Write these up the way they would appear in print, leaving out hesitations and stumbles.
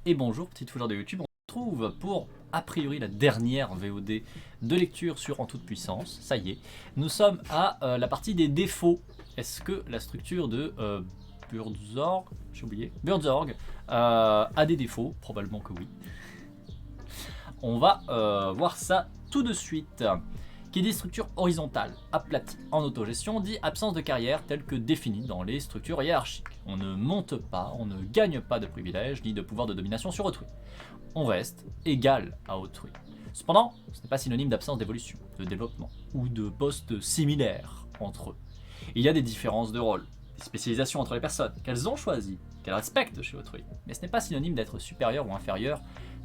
Et bonjour, petite fougère de YouTube. On se retrouve pour, a priori, la dernière VOD de lecture sur En toute puissance. Ça y est, nous sommes à la partie des défauts. Est-ce que la structure de Buurtzorg, j'ai oublié, Buurtzorg a des défauts? Probablement que oui. On va voir ça tout de suite. Qui dit structure horizontale, aplatie, en autogestion, dit absence de carrière telle que définie dans les structures hiérarchiques. On ne monte pas, on ne gagne pas de privilèges ni de pouvoir de domination sur autrui. On reste égal à autrui. Cependant, ce n'est pas synonyme d'absence d'évolution, de développement ou de postes similaires entre eux. Il y a des différences de rôle, des spécialisations entre les personnes qu'elles ont choisies, qu'elles respectent chez autrui, mais ce n'est pas synonyme d'être supérieur ou inférieur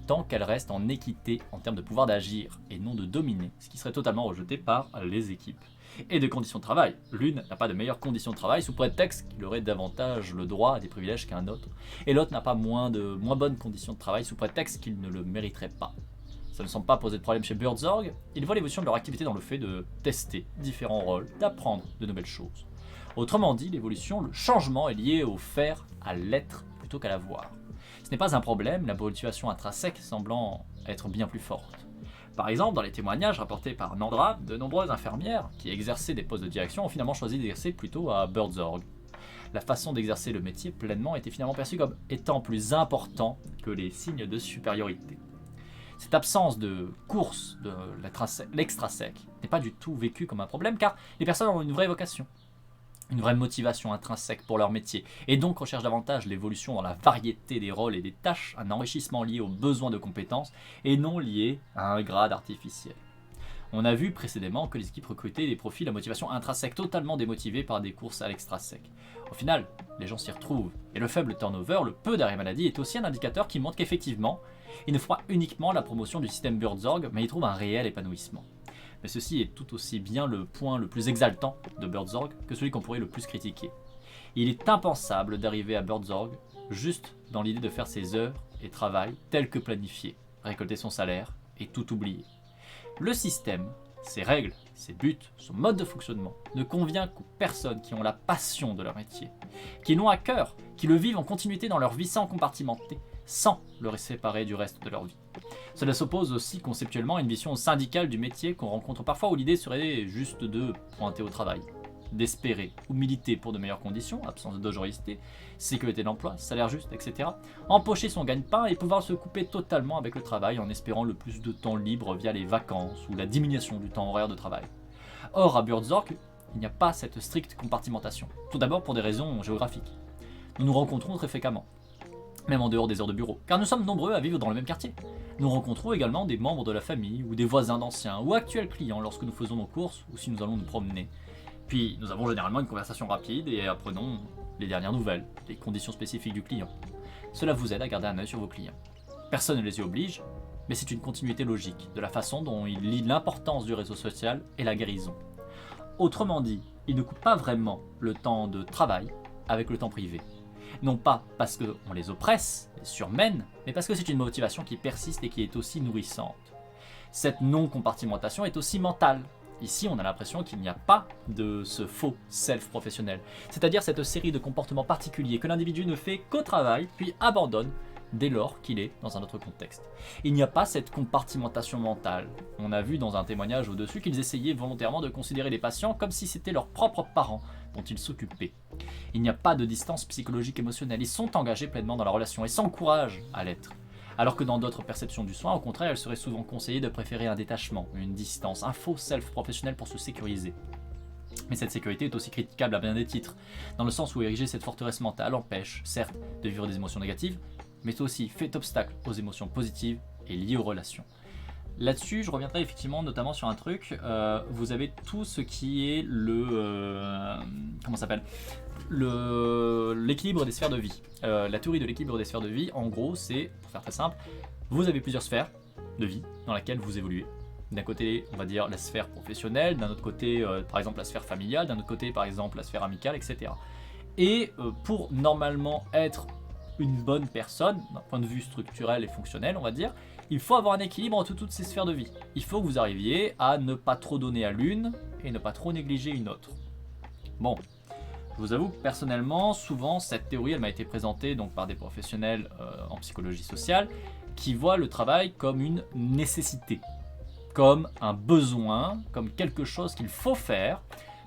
tant qu'elle reste en équité en termes de pouvoir d'agir et non de dominer, ce qui serait totalement rejeté par les équipes. Et de conditions de travail, l'une n'a pas de meilleures conditions de travail sous prétexte qu'il aurait davantage le droit à des privilèges qu'un autre, et l'autre n'a pas moins bonnes conditions de travail sous prétexte qu'il ne le mériterait pas. Ça ne semble pas poser de problème chez Buurtzorg, ils voient l'évolution de leur activité dans le fait de tester différents rôles, d'apprendre de nouvelles choses. Autrement dit, l'évolution, le changement est lié au faire, à l'être, plutôt qu'à l'avoir. Ce n'est pas un problème, la motivation intrinsèque semblant être bien plus forte. Par exemple, dans les témoignages rapportés par Nandra, de nombreuses infirmières qui exerçaient des postes de direction ont finalement choisi d'exercer plutôt à Buurtzorg. La façon d'exercer le métier pleinement était finalement perçue comme étant plus important que les signes de supériorité. Cette absence de course de l'extrasec n'est pas du tout vécue comme un problème car les personnes ont une vraie vocation, une vraie motivation intrinsèque pour leur métier, et donc recherchent davantage l'évolution dans la variété des rôles et des tâches, un enrichissement lié aux besoins de compétences, et non lié à un grade artificiel. On a vu précédemment que les équipes recrutaient des profils à motivation intrinsèque totalement démotivés par des courses à l'extrasec. Au final, les gens s'y retrouvent, et le faible turnover, le peu d'arrêt maladie, est aussi un indicateur qui montre qu'effectivement, ils ne font pas uniquement la promotion du système Buurtzorg, mais ils trouvent un réel épanouissement. Mais ceci est tout aussi bien le point le plus exaltant de Buurtzorg que celui qu'on pourrait le plus critiquer. Il est impensable d'arriver à Buurtzorg juste dans l'idée de faire ses heures et travail tel que planifié, récolter son salaire et tout oublier. Le système, ses règles, ses buts, son mode de fonctionnement ne convient qu'aux personnes qui ont la passion de leur métier, qui l'ont à cœur, qui le vivent en continuité dans leur vie sans compartimenter, sans le séparer du reste de leur vie. Cela s'oppose aussi conceptuellement à une vision syndicale du métier qu'on rencontre parfois où l'idée serait juste de pointer au travail, d'espérer ou militer pour de meilleures conditions, absence de dangerosité, sécurité de l'emploi, salaire juste, etc. Empocher son gagne-pain et pouvoir se couper totalement avec le travail en espérant le plus de temps libre via les vacances ou la diminution du temps horaire de travail. Or, à Buurtzorg, il n'y a pas cette stricte compartimentation. Tout d'abord pour des raisons géographiques. Nous nous rencontrons très fréquemment, même en dehors des heures de bureau, car nous sommes nombreux à vivre dans le même quartier. Nous rencontrons également des membres de la famille, ou des voisins d'anciens, ou actuels clients lorsque nous faisons nos courses, ou si nous allons nous promener. Puis nous avons généralement une conversation rapide et apprenons les dernières nouvelles, les conditions spécifiques du client. Cela vous aide à garder un œil sur vos clients. Personne ne les y oblige, mais c'est une continuité logique de la façon dont ils lient l'importance du réseau social et la guérison. Autrement dit, ils ne coupent pas vraiment le temps de travail avec le temps privé. Non pas parce qu'on les oppresse, les surmène, mais parce que c'est une motivation qui persiste et qui est aussi nourrissante. Cette non-compartimentation est aussi mentale. Ici, on a l'impression qu'il n'y a pas de ce faux self professionnel, c'est-à-dire cette série de comportements particuliers que l'individu ne fait qu'au travail, puis abandonne dès lors qu'il est dans un autre contexte. Il n'y a pas cette compartimentation mentale. On a vu dans un témoignage au-dessus qu'ils essayaient volontairement de considérer les patients comme si c'était leurs propres parents dont ils s'occupaient. Il n'y a pas de distance psychologique émotionnelle, ils sont engagés pleinement dans la relation et s'encouragent à l'être. Alors que dans d'autres perceptions du soin, au contraire, il serait souvent conseillé de préférer un détachement, une distance, un faux self professionnel pour se sécuriser. Mais cette sécurité est aussi critiquable à bien des titres, dans le sens où ériger cette forteresse mentale empêche, certes, de vivre des émotions négatives, mais aussi fait obstacle aux émotions positives et liées aux relations. Là-dessus, je reviendrai effectivement notamment sur un truc. Vous avez tout ce qui est comment ça s'appelle, l'équilibre des sphères de vie. La théorie de l'équilibre des sphères de vie, en gros, c'est, pour faire très simple, vous avez plusieurs sphères de vie dans laquelle vous évoluez. D'un côté, on va dire la sphère professionnelle, d'un autre côté, par exemple, la sphère familiale, d'un autre côté, par exemple, la sphère amicale, etc. Et pour normalement être une bonne personne, d'un point de vue structurel et fonctionnel, on va dire, il faut avoir un équilibre entre toutes ces sphères de vie. Il faut que vous arriviez à ne pas trop donner à l'une et ne pas trop négliger une autre. Bon, Je vous avoue que personnellement, souvent, cette théorie, elle m'a été présentée donc, par des professionnels en psychologie sociale qui voient le travail comme une nécessité, comme un besoin, comme quelque chose qu'il faut faire,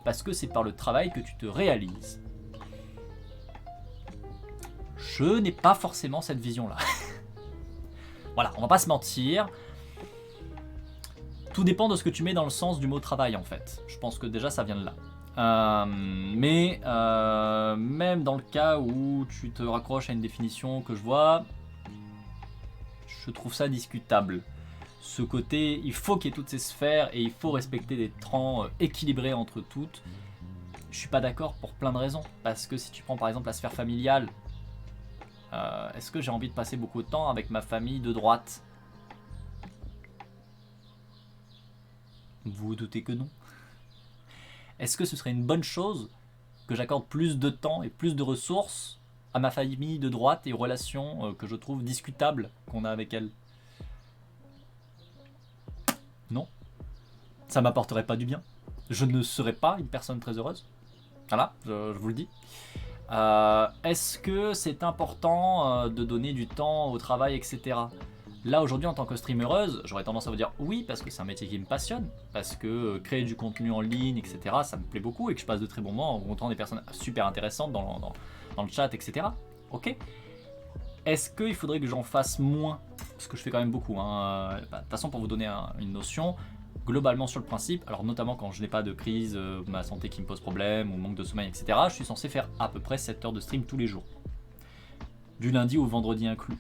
parce que c'est par le travail que tu te réalises. Je n'ai pas forcément cette vision-là. Voilà, on va pas se mentir. Tout dépend de ce que tu mets dans le sens du mot travail en fait. Je pense que déjà ça vient de là. Mais même dans le cas où tu te raccroches à une définition que je vois, je trouve ça discutable. Ce côté, il faut qu'il y ait toutes ces sphères et il faut respecter des temps équilibrés entre toutes. Je suis pas d'accord pour plein de raisons. Parce que si tu prends par exemple la sphère familiale, est-ce que j'ai envie de passer beaucoup de temps avec ma famille de droite? Vous vous doutez que non. Est-ce que ce serait une bonne chose que j'accorde plus de temps et plus de ressources à ma famille de droite et aux relations que je trouve discutables qu'on a avec elle? Non. Ça m'apporterait pas du bien. Je ne serais pas une personne très heureuse. Voilà, je vous le dis. Est-ce que c'est important de donner du temps au travail, etc. Là aujourd'hui en tant que streameuse, j'aurais tendance à vous dire oui parce que c'est un métier qui me passionne, parce que créer du contenu en ligne, etc. ça me plaît beaucoup et que je passe de très bons moments en rencontrant des personnes super intéressantes dans le chat, etc. Ok. Est-ce qu'il faudrait que j'en fasse moins? Parce que je fais quand même beaucoup. De toute façon, pour vous donner une notion, globalement sur le principe, alors notamment quand je n'ai pas de crise, ma santé qui me pose problème ou manque de sommeil, etc. Je suis censé faire à peu près 7 heures de stream tous les jours. Du lundi au vendredi inclus.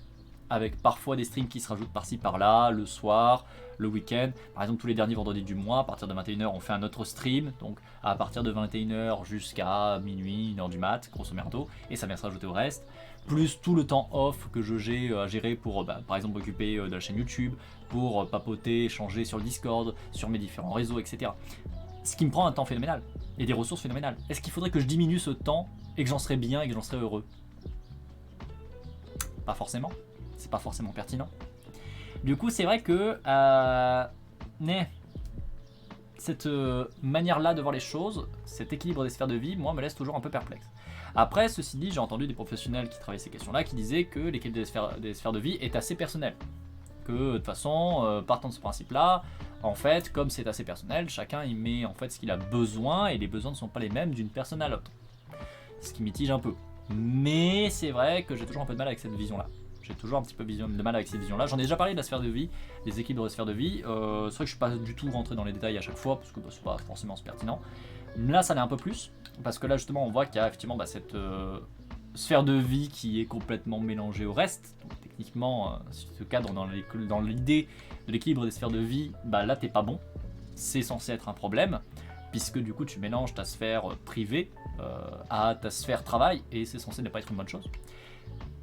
Avec parfois des streams qui se rajoutent par-ci par-là, le soir, le week-end. Par exemple, tous les derniers vendredis du mois, à partir de 21h, on fait un autre stream. Donc à partir de 21h jusqu'à minuit, 1h du mat, grosso merdo. Et ça vient se rajouter au reste. Plus tout le temps off que j'ai à gérer pour, par exemple, m'occuper de la chaîne YouTube, pour papoter, échanger sur le Discord, sur mes différents réseaux, etc. Ce qui me prend un temps phénoménal et des ressources phénoménales. Est-ce qu'il faudrait que je diminue ce temps et que j'en serais bien et que j'en serais heureux? Pas forcément. C'est pas forcément pertinent. Du coup, c'est vrai que cette manière-là de voir les choses, cet équilibre des sphères de vie, moi, me laisse toujours un peu perplexe. Après, ceci dit, j'ai entendu des professionnels qui travaillaient ces questions-là qui disaient que l'équilibre des sphères de vie est assez personnel. Que de toute façon, partant de ce principe-là, en fait, comme c'est assez personnel, chacun y met en fait ce qu'il a besoin et les besoins ne sont pas les mêmes d'une personne à l'autre. Ce qui mitige un peu. Mais c'est vrai que j'ai toujours un peu de mal avec cette vision-là. J'ai toujours un petit peu de mal avec cette vision-là. J'en ai déjà parlé de la sphère de vie, des équilibres de sphère de vie. C'est vrai que je suis pas du tout rentré dans les détails à chaque fois, parce que c'est pas forcément pertinent. Là, ça l'est un peu plus, parce que là, justement, on voit qu'il y a effectivement cette sphère de vie qui est complètement mélangée au reste. Donc, techniquement, si tu te cadres dans l'idée de l'équilibre des sphères de vie, là, t'es pas bon. C'est censé être un problème, puisque du coup, tu mélanges ta sphère privée à ta sphère travail, et c'est censé ne pas être une bonne chose.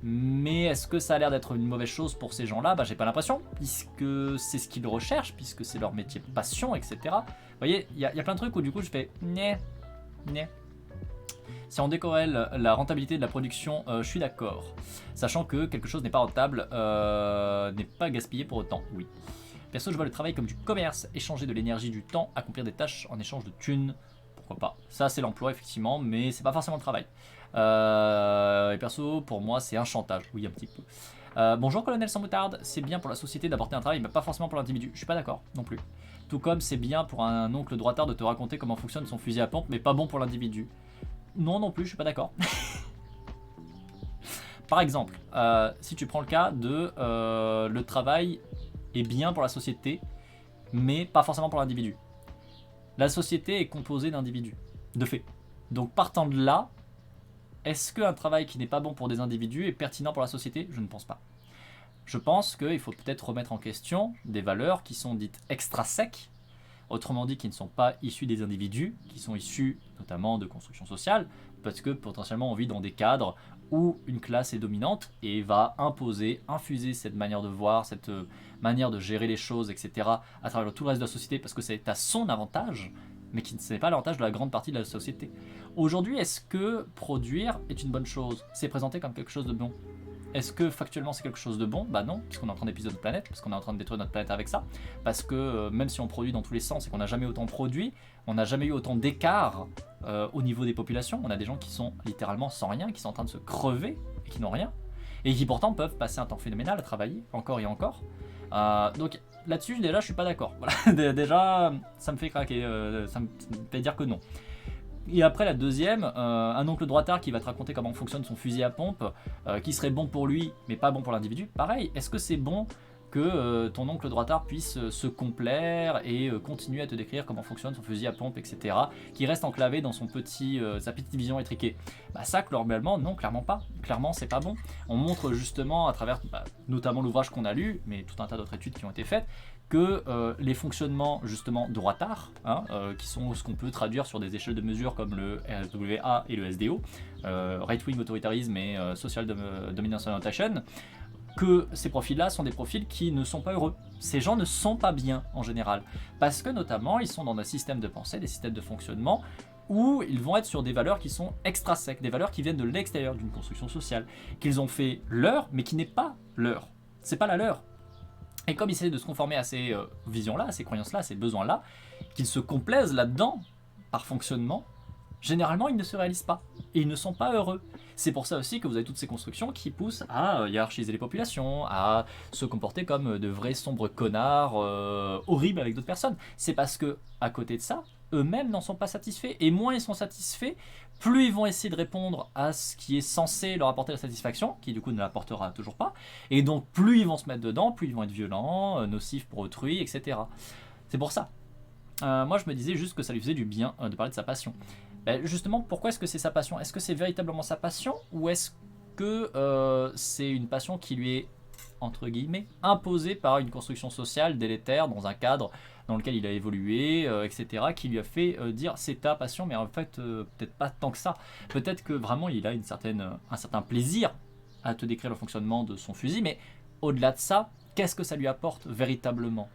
Mais est-ce que ça a l'air d'être une mauvaise chose pour ces gens-là? J'ai pas l'impression, puisque c'est ce qu'ils recherchent, puisque c'est leur métier de passion, etc. Vous voyez, il y a plein de trucs où du coup je fais né. Si on décorrèle la rentabilité de la production, je suis d'accord. Sachant que quelque chose n'est pas rentable, n'est pas gaspillé pour autant, oui. Perso, je vois le travail comme du commerce, échanger de l'énergie, du temps, accomplir des tâches en échange de thunes. Pourquoi pas? Ça, c'est l'emploi, effectivement, mais c'est pas forcément le travail. Et perso, pour moi, c'est un chantage. Oui, un petit peu. Bonjour, colonel sans moutarde. C'est bien pour la société d'apporter un travail, mais pas forcément pour l'individu. Je suis pas d'accord, non plus. Tout comme c'est bien pour un oncle droitard de te raconter comment fonctionne son fusil à pompe, mais pas bon pour l'individu. Non plus, je suis pas d'accord. Par exemple, si tu prends le cas de le travail est bien pour la société, mais pas forcément pour l'individu. La société est composée d'individus, de fait. Donc partant de là, est-ce qu'un travail qui n'est pas bon pour des individus est pertinent pour la société? Je ne pense pas. Je pense qu'il faut peut-être remettre en question des valeurs qui sont dites extrinsèques, autrement dit qui ne sont pas issues des individus, qui sont issues notamment de construction sociale, parce que potentiellement on vit dans des cadres où une classe est dominante et va imposer, infuser cette manière de voir, cette manière de gérer les choses, etc. à travers tout le reste de la société, parce que c'est à son avantage, mais qui n'est pas l'avantage de la grande partie de la société. Aujourd'hui, est-ce que produire est une bonne chose? C'est présenté comme quelque chose de bon. Est-ce que factuellement c'est quelque chose de bon? Non, puisqu'on est en train d'épuiser notre planète, parce qu'on est en train de détruire notre planète avec ça, parce que même si on produit dans tous les sens et qu'on n'a jamais autant produit, on n'a jamais eu autant d'écart au niveau des populations. On a des gens qui sont littéralement sans rien, qui sont en train de se crever et qui n'ont rien, et qui pourtant peuvent passer un temps phénoménal à travailler, encore et encore. Donc là-dessus, déjà, je suis pas d'accord. Voilà. Déjà, ça me fait craquer, ça me fait dire que non. Et après la deuxième, un oncle droitard qui va te raconter comment fonctionne son fusil à pompe, qui serait bon pour lui, mais pas bon pour l'individu. Pareil, est-ce que c'est bon que ton oncle droitard puisse se complaire et continuer à te décrire comment fonctionne son fusil à pompe, etc., qui reste enclavé dans sa petite vision étriquée? Bah ça, globalement, non, clairement pas. Clairement, c'est pas bon. On montre justement à travers, notamment l'ouvrage qu'on a lu, mais tout un tas d'autres études qui ont été faites, que les fonctionnements justement droitards, qui sont ce qu'on peut traduire sur des échelles de mesure comme le RSWA et le SDO, Right Wing Authoritarism et Social Dominance Orientation, que ces profils-là sont des profils qui ne sont pas heureux. Ces gens ne sont pas bien en général, parce que notamment ils sont dans des systèmes de pensée, des systèmes de fonctionnement, où ils vont être sur des valeurs qui sont extrinsèques, des valeurs qui viennent de l'extérieur d'une construction sociale, qu'ils ont fait leur, mais qui n'est pas leur. C'est pas la leur. Et comme ils essaient de se conformer à ces visions-là, à ces croyances-là, à ces besoins-là, qu'ils se complaisent là-dedans, par fonctionnement, généralement ils ne se réalisent pas. Et ils ne sont pas heureux. C'est pour ça aussi que vous avez toutes ces constructions qui poussent à hiérarchiser les populations, à se comporter comme de vrais sombres connards horribles avec d'autres personnes. C'est parce que, à côté de ça, eux-mêmes n'en sont pas satisfaits. Et moins ils sont satisfaits, plus ils vont essayer de répondre à ce qui est censé leur apporter la satisfaction, qui du coup ne l'apportera toujours pas. Et donc plus ils vont se mettre dedans, plus ils vont être violents, nocifs pour autrui, etc. C'est pour ça. Moi je me disais juste que ça lui faisait du bien de parler de sa passion. Justement, pourquoi est-ce que c'est sa passion? Est-ce que c'est véritablement sa passion, ou est-ce que c'est une passion qui lui est, entre guillemets, imposée par une construction sociale délétère dans un cadre dans lequel il a évolué, etc., qui lui a fait dire c'est ta passion, mais en fait peut-être pas tant que ça. Peut-être que vraiment il a un certain plaisir à te décrire le fonctionnement de son fusil, mais au-delà de ça, qu'est-ce que ça lui apporte véritablement?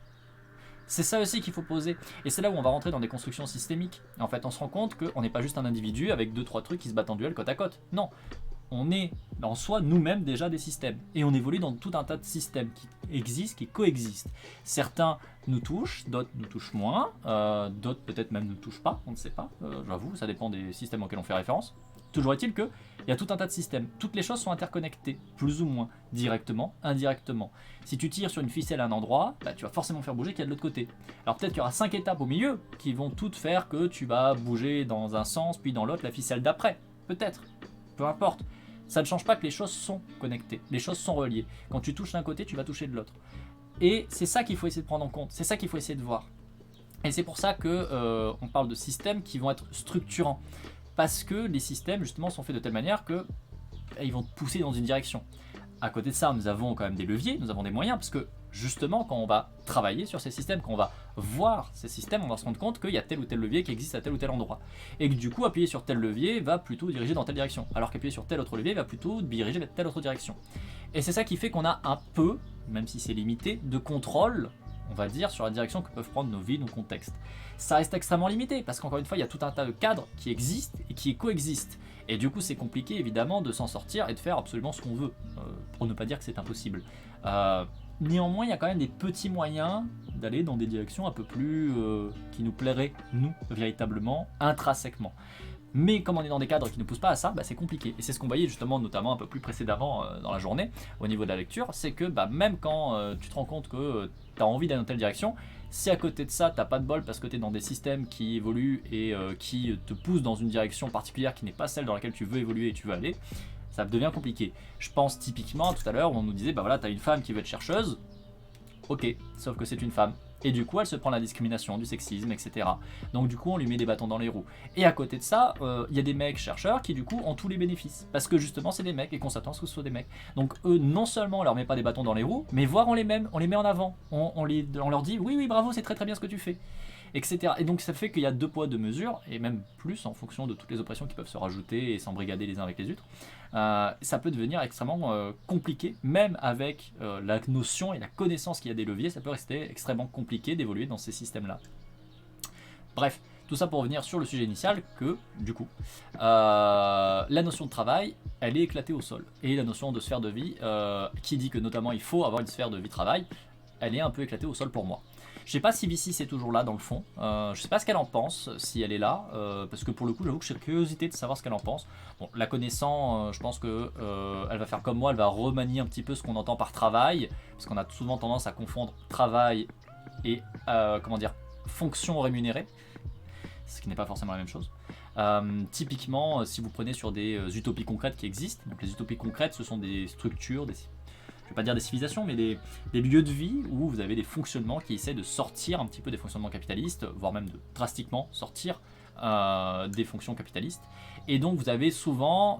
C'est ça aussi qu'il faut poser. Et c'est là où on va rentrer dans des constructions systémiques. En fait, on se rend compte qu'on n'est pas juste un individu avec 2-3 trucs qui se battent en duel côte à côte. Non. On est en soi nous-mêmes déjà des systèmes. Et on évolue dans tout un tas de systèmes qui existent, qui coexistent. Certains nous touchent, d'autres nous touchent moins, d'autres peut-être même ne nous touchent pas, on ne sait pas. J'avoue, ça dépend des systèmes auxquels on fait référence. Toujours est-il qu'il y a tout un tas de systèmes. Toutes les choses sont interconnectées, plus ou moins, directement, indirectement. Si tu tires sur une ficelle à un endroit, tu vas forcément faire bouger qu'il y a de l'autre côté. Alors peut-être qu'il y aura 5 étapes au milieu qui vont toutes faire que tu vas bouger dans un sens, puis dans l'autre la ficelle d'après. Peut-être. Peu importe. Ça ne change pas que les choses sont connectées, les choses sont reliées. Quand tu touches d'un côté, tu vas toucher de l'autre. Et c'est ça qu'il faut essayer de prendre en compte, c'est ça qu'il faut essayer de voir. Et c'est pour ça que on parle de systèmes qui vont être structurants. Parce que les systèmes justement sont faits de telle manière que ils vont te pousser dans une direction. À côté de ça, nous avons quand même des leviers, nous avons des moyens, parce que justement quand on va travailler sur ces systèmes, quand on va voir ces systèmes, on va se rendre compte qu'il y a tel ou tel levier qui existe à tel ou tel endroit. Et que du coup, appuyer sur tel levier va plutôt diriger dans telle direction, alors qu'appuyer sur tel autre levier va plutôt diriger vers telle autre direction. Et c'est ça qui fait qu'on a un peu, même si c'est limité, de contrôle, on va dire, sur la direction que peuvent prendre nos vies, nos contextes. Ça reste extrêmement limité, parce qu'encore une fois, il y a tout un tas de cadres qui existent et qui coexistent. Et du coup, c'est compliqué, évidemment, de s'en sortir et de faire absolument ce qu'on veut, pour ne pas dire que c'est impossible. Néanmoins, il y a quand même des petits moyens d'aller dans des directions un peu plus qui nous plairaient, nous, véritablement, intrinsèquement. Mais comme on est dans des cadres qui ne poussent pas à ça, c'est compliqué. Et c'est ce qu'on voyait justement, notamment un peu plus précédemment dans la journée, au niveau de la lecture, c'est que même quand tu te rends compte que tu as envie d'aller dans telle direction, si à côté de ça, t'as pas de bol parce que tu es dans des systèmes qui évoluent et qui te poussent dans une direction particulière qui n'est pas celle dans laquelle tu veux évoluer et tu veux aller, ça devient compliqué. Je pense typiquement tout à l'heure où on nous disait, voilà, t'as une femme qui veut être chercheuse, ok, sauf que c'est une femme. Et du coup, elle se prend la discrimination, du sexisme, etc. Donc du coup, on lui met des bâtons dans les roues. Et à côté de ça, il y a des mecs chercheurs qui du coup ont tous les bénéfices. Parce que justement, c'est des mecs et qu'on s'attend à ce que ce soit des mecs. Donc eux, non seulement on leur met pas des bâtons dans les roues, mais voire on les met en avant. On leur dit, oui, bravo, c'est très très bien ce que tu fais. Etc. Et donc ça fait qu'il y a 2 poids 2 mesures, et même plus en fonction de toutes les oppressions qui peuvent se rajouter et s'embrigader les uns avec les autres. Ça peut devenir extrêmement compliqué, même avec la notion et la connaissance qu'il y a des leviers, ça peut rester extrêmement compliqué d'évoluer dans ces systèmes-là. Bref, tout ça pour revenir sur le sujet initial, que du coup, la notion de travail, elle est éclatée au sol. Et la notion de sphère de vie, qui dit que notamment il faut avoir une sphère de vie-travail, elle est un peu éclatée au sol pour moi. Je sais pas si Vici c'est toujours là dans le fond, je sais pas ce qu'elle en pense, si elle est là, parce que pour le coup j'avoue que j'ai curiosité de savoir ce qu'elle en pense. Bon, la connaissant, je pense que elle va faire comme moi, elle va remanier un petit peu ce qu'on entend par travail, parce qu'on a souvent tendance à confondre travail et comment dire, fonction rémunérée, ce qui n'est pas forcément la même chose. Typiquement, si vous prenez sur des utopies concrètes qui existent, donc les utopies concrètes ce sont des structures, je vais pas dire des civilisations, mais des lieux de vie où vous avez des fonctionnements qui essaient de sortir un petit peu des fonctionnements capitalistes, voire même de drastiquement sortir des fonctions capitalistes. Et donc vous avez souvent